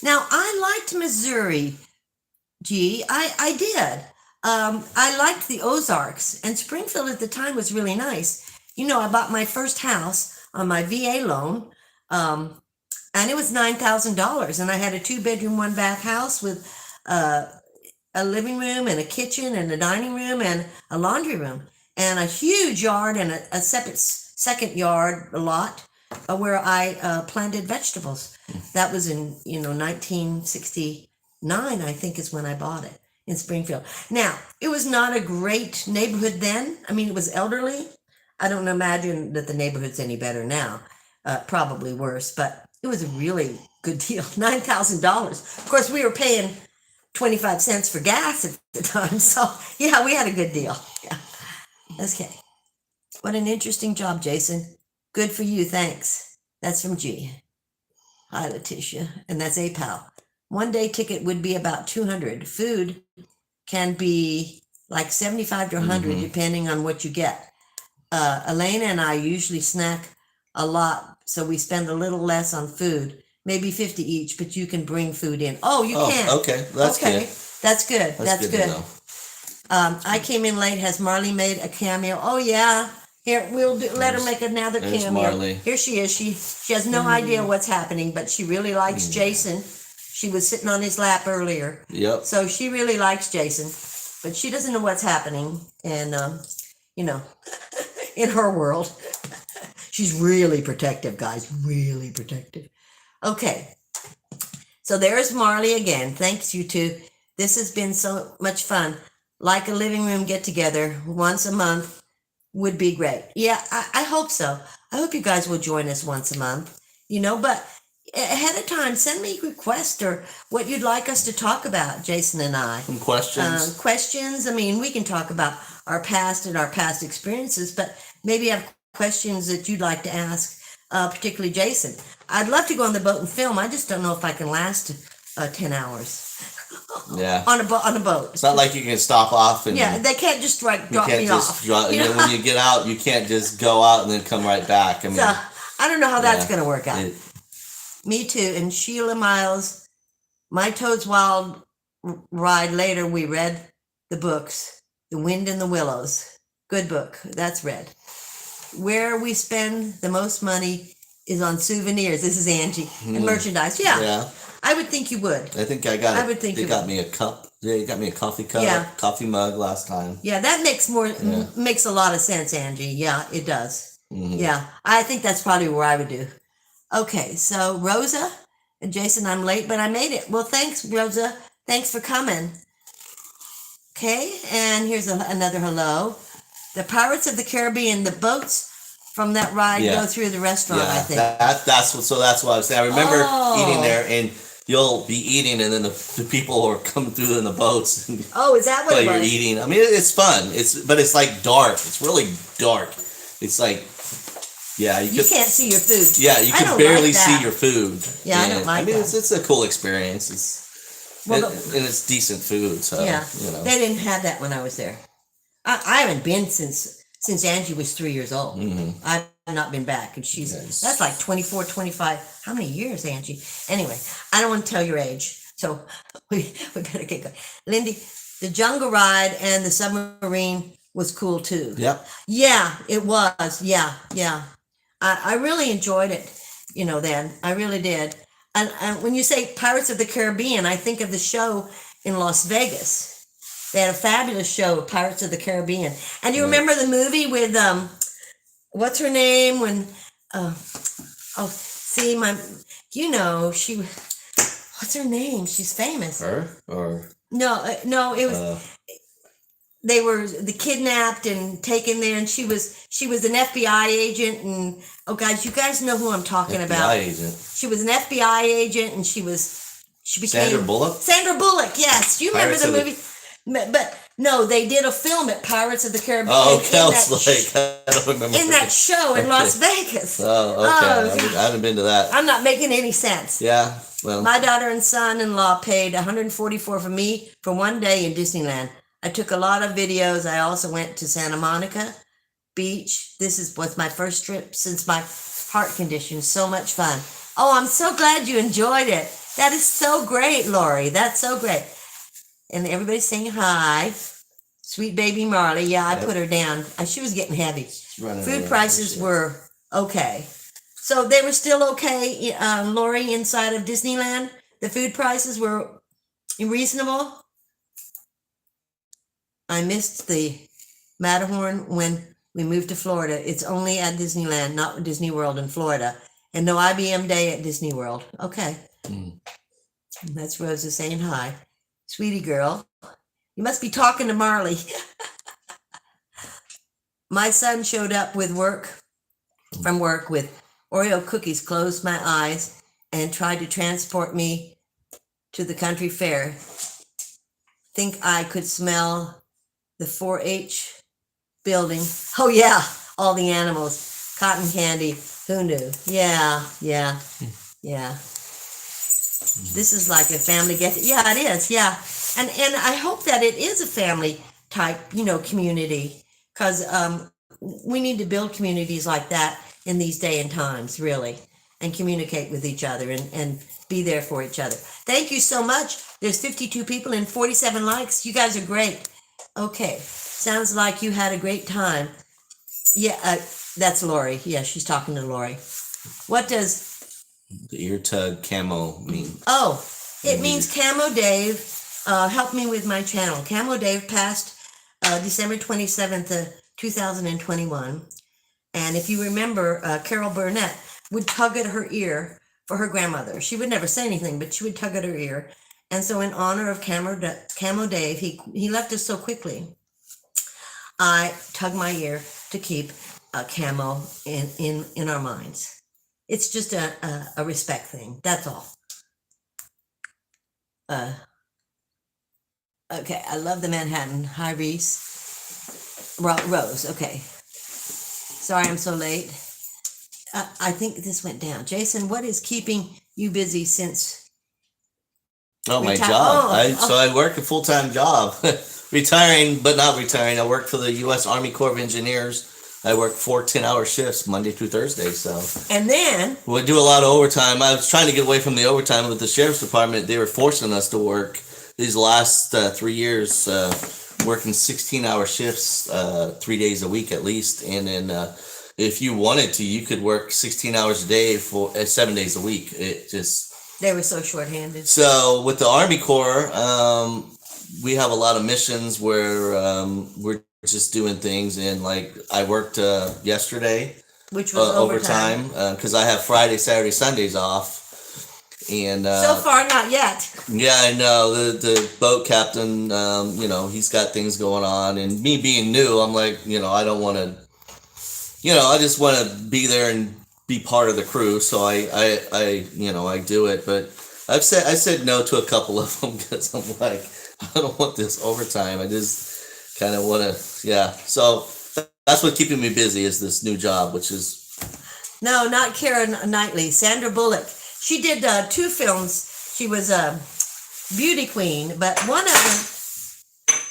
Now I liked Missouri. I did. I liked the Ozarks, and Springfield at the time was really nice. You know, I bought my first house on my VA loan, and it was $9,000, and I had a 2-bedroom, 1-bath house with a living room and a kitchen and a dining room and a laundry room and a huge yard and a separate second yard, a lot where I planted vegetables. That was in 1969, I think, is when I bought it in Springfield. Now, it was not a great neighborhood then. I mean, it was elderly. I don't imagine that the neighborhood's any better now. Probably worse, but it was a really good deal. $9,000. Of course, we were paying 25 cents for gas at the time. So, yeah, we had a good deal. Yeah. Okay. What an interesting job, Jason. Good for you. Thanks. That's from G. Hi, Letitia. And that's a pal. 1-day ticket would be about 200. Food can be like 75 to 100, depending on what you get. Elena and I usually snack a lot, so we spend a little less on food. Maybe 50 each, but you can bring food in. Oh, you can. Okay. That's good. That's good. That's good. To know. I came in late. Has Marley made a cameo? Oh yeah. Here let her make another cameo. Marley. Here she is. She has no idea what's happening, but she really likes Jason. She was sitting on his lap earlier. Yep. So she really likes Jason, but she doesn't know what's happening, and in her world, she's really protective, guys. Really protective. Okay. So there's Marley again. Thanks, you two. This has been so much fun. Like a living room get together once a month would be great. Yeah, I hope so. I hope you guys will join us once a month, but ahead of time, send me a request or what you'd like us to talk about, Jason and I. Some questions. Questions. I mean, we can talk about our past and our past experiences, but maybe have questions that you'd like to ask, particularly Jason. I'd love to go on the boat and film. I just don't know if I can last 10 hours. Yeah. On a boat. It's not like you can stop off and they can't just drop me off. When you get out, you can't just go out and then come right back. I mean, so I don't know how that's going to work out. Me too. And Sheila Miles, My Toad's Wild Ride. Later, we read the books, The Wind in the Willows. Good book. That's read. Where we spend the most money is on souvenirs. This is Angie. And merchandise. Yeah. I would think you would. I think I got me a cup. Yeah, you got me a coffee cup, coffee mug last time. Yeah, that makes a lot of sense, Angie. Yeah, it does. Mm-hmm. Yeah, I think that's probably where I would do. Okay, so Rosa and Jason, I'm late, but I made it. Well, thanks, Rosa. Thanks for coming. Okay, and here's another hello. The Pirates of the Caribbean, the boats from that ride go through the restaurant, I think. That's what I was saying. I remember eating there, and you'll be eating, and then the people are coming through in the boats. Oh, is that what it was? You're eating. I mean, it's fun. But it's like dark. It's really dark. It's like, you can't see your food. Yeah, you can barely see your food. Yeah, I don't like that. It's a cool experience. And it's decent food. So they didn't have that when I was there. I haven't been since Angie was 3 years old. Mm-hmm. I've not been back, and that's like 24, 25. How many years, Angie? Anyway, I don't want to tell your age, so we better get going. Lindy, the jungle ride and the submarine was cool too. Yep. Yeah, it was. Yeah. I really enjoyed it. Then I really did. And when you say Pirates of the Caribbean, I think of the show in Las Vegas. They had a fabulous show, Pirates of the Caribbean. And you remember the movie with what's her name when see my she what's her name? She's famous. Her or no, it was they were kidnapped and taken there, and she was an FBI agent, and oh guys, you guys know who I'm talking FBI about. agent. She was an FBI agent, and she became Sandra Bullock. Sandra Bullock, yes. Do you remember the movie? But no, they did a film at Pirates of the Caribbean. Oh, okay. I was like, I don't remember. In that show in Las Vegas. Oh, okay. I haven't been to that. I'm not making any sense. Yeah, well. My daughter and son-in-law paid $144 for me for one day in Disneyland. I took a lot of videos. I also went to Santa Monica Beach. This was my first trip since my heart condition. So much fun. Oh, I'm so glad you enjoyed it. That is so great, Lori. That's so great. And everybody's saying hi. Sweet baby Marley. Yeah, I put her down. She was getting heavy. Food prices were okay. So they were still okay, Lori, inside of Disneyland? The food prices were reasonable? I missed the Matterhorn when we moved to Florida. It's only at Disneyland, not Disney World in Florida. And no IBM Day at Disney World. Okay. That's Rosa saying hi. Sweetie girl, you must be talking to Marley. My son showed up from work with Oreo cookies, closed my eyes, and tried to transport me to the country fair. Think I could smell the 4-H building. Oh yeah, all the animals, cotton candy. Who knew? Yeah. This is like a family get. Yeah, it is. Yeah, and I hope that it is a family type, community, because we need to build communities like that in these day and times, really, and communicate with each other and be there for each other. Thank you so much. There's 52 people and 47 likes. You guys are great. Okay, sounds like you had a great time. Yeah, that's Lori. Yeah, she's talking to Lori. What does the ear tug camo mean? Oh, it means Camo Dave. Help me with my channel. Camo Dave passed December 27th, 2021. And if you remember, Carol Burnett would tug at her ear for her grandmother. She would never say anything, but she would tug at her ear. And so in honor of Camo Dave, he left us so quickly. I tug my ear to keep Camo in our minds. It's just a respect thing. That's all. Okay, I love the Manhattan. Hi, Reese. Rose, okay. Sorry I'm so late. I think this went down. Jason, what is keeping you busy since? Oh, my job. So I work a full-time job. Retiring, but not retiring. I work for the U.S. Army Corps of Engineers. I work 4 10-hour shifts Monday through Thursday. So, and then we do a lot of overtime. I was trying to get away from the overtime with the sheriff's department. They were forcing us to work these last 3 years, working 16-hour shifts 3 days a week at least. And then if you wanted to, you could work 16 hours a day for 7 days a week. They were so shorthanded. So with the Army Corps, we have a lot of missions where we're just doing things, and like I worked yesterday, which was overtime, because I have Friday, Saturday, Sundays off, and so far not yet. Yeah, I know the boat captain. He's got things going on, and me being new, I'm like, I don't want to, I just want to be there and be part of the crew. So I do it, but I said no to a couple of them because I'm like, I don't want this overtime. I just kind of want to, yeah. So that's what keeping me busy is this new job, which is... No, not Keira Knightley. Sandra Bullock. She did 2 films. She was a beauty queen, but one of them,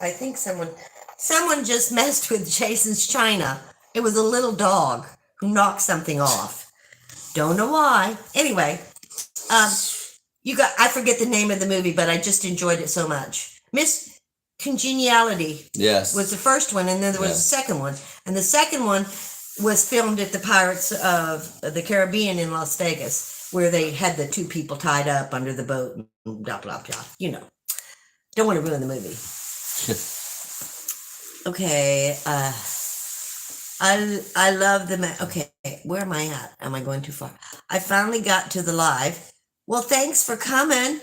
I think someone just messed with Jason's china. It was a little dog who knocked something off. Don't know why. Anyway, I forget the name of the movie, but I just enjoyed it so much. Miss Congeniality, yes, was the first one, and then there was a second one, and the second one was filmed at the Pirates of the Caribbean in Las Vegas, where they had the 2 people tied up under the boat, and blah blah blah. Don't want to ruin the movie. Okay, I love the okay. Where am I at? Am I going too far? I finally got to the live. Well, thanks for coming.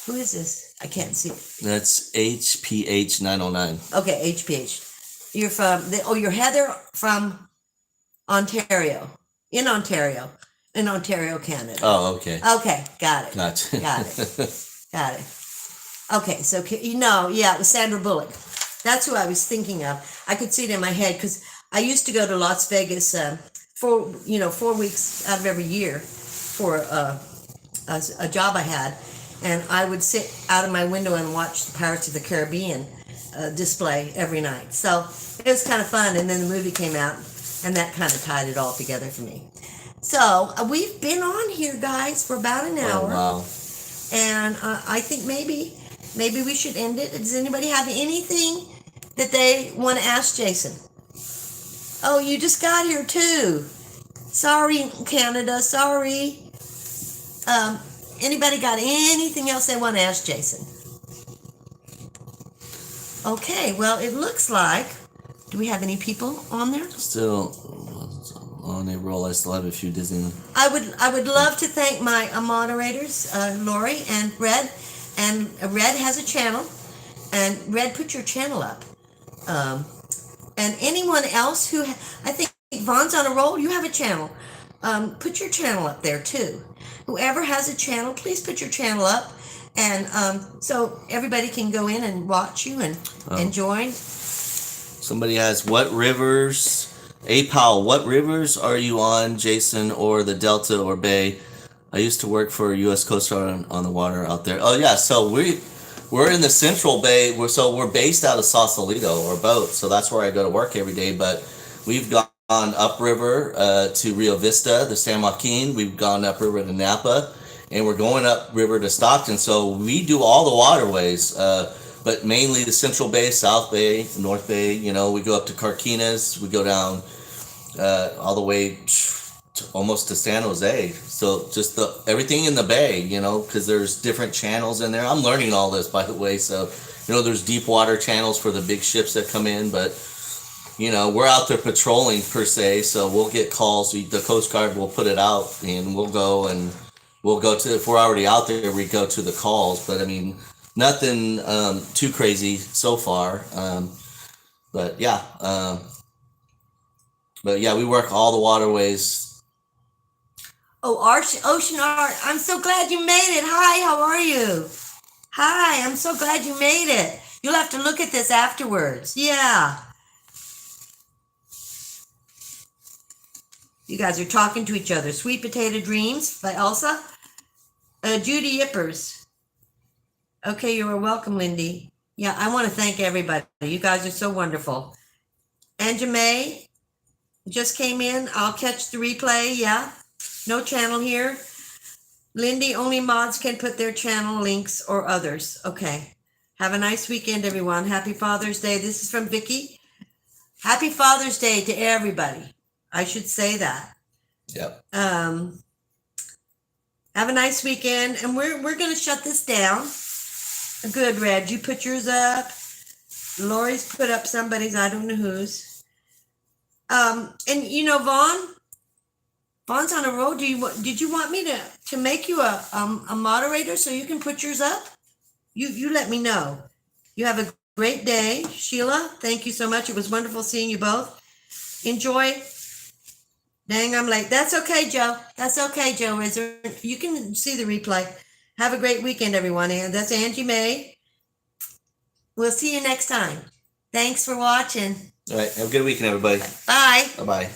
Who is this? I can't see. That's HPH 909. Okay, HPH. You're from you're Heather from Ontario. In Ontario, Canada. Oh, okay. Okay, got it. Gotcha. Got it. Got it. Okay, so yeah, it was Sandra Bullock. That's who I was thinking of. I could see it in my head because I used to go to Las Vegas 4 weeks out of every year for a job I had, and I would sit out of my window and watch the Pirates of the Caribbean display every night. So it was kind of fun, and then the movie came out, and that kind of tied it all together for me. So we've been on here, guys, for about an hour. Oh, wow. And I think maybe we should end it. Does anybody have anything that they want to ask Jason? Oh, you just got here too. Sorry, Canada. Sorry. Anybody got anything else they want to ask Jason? Okay. Well, it looks like. Do we have any people on there? Still on a roll. I still have a few Disney. I would love to thank my moderators, Lori and Red. And Red has a channel. And Red, put your channel up. And anyone else who, I think Vaughn's on a roll, you have a channel. Put your channel up there too. Whoever has a channel, please put your channel up. And so everybody can go in and watch you and join. Somebody has what rivers? Powell, what rivers are you on, Jason, or the Delta or Bay? I used to work for U.S. Coast Guard on the water out there. Oh yeah, so we're in the Central Bay. We're based out of Sausalito or Boat, so that's where I go to work every day. But we've gone upriver to Rio Vista, the San Joaquin. We've gone upriver to Napa, and we're going upriver to Stockton. So we do all the waterways, but mainly the Central Bay, South Bay, North Bay. We go up to Carquinez. We go down all the way almost to San Jose. So just everything in the bay, because there's different channels in there. I'm learning all this, by the way. So, there's deep water channels for the big ships that come in, but we're out there patrolling per se. So we'll get calls. The Coast Guard will put it out, and we'll go to, if we're already out there, we go to the calls. But I mean, nothing too crazy so far. But yeah, we work all the waterways. Oh, Ocean Art, I'm so glad you made it. Hi, how are you? Hi, I'm so glad you made it. You'll have to look at this afterwards. Yeah. You guys are talking to each other. Sweet Potato Dreams by Elsa. Judy Yippers. Okay, you are welcome, Lindy. Yeah, I want to thank everybody. You guys are so wonderful. Angie May just came in. I'll catch the replay. Yeah. No channel here. Lindy, only mods can put their channel links or others. Okay. Have a nice weekend, everyone. Happy Father's Day. This is from Vicky. Happy Father's Day to everybody. I should say that. Yep. Have a nice weekend. And we're going to shut this down. Good, Red. You put yours up. Lori's put up somebody's. I don't know whose. And Vaughn's on a roll. Did you want me to make you a moderator so you can put yours up? You let me know. You have a great day, Sheila. Thank you so much. It was wonderful seeing you both. Enjoy. Dang, I'm late. That's okay, Joe. That's okay, Joe. You can see the replay. Have a great weekend, everyone. And that's Angie May. We'll see you next time. Thanks for watching. All right. Have a good weekend, everybody. Bye. Bye-bye.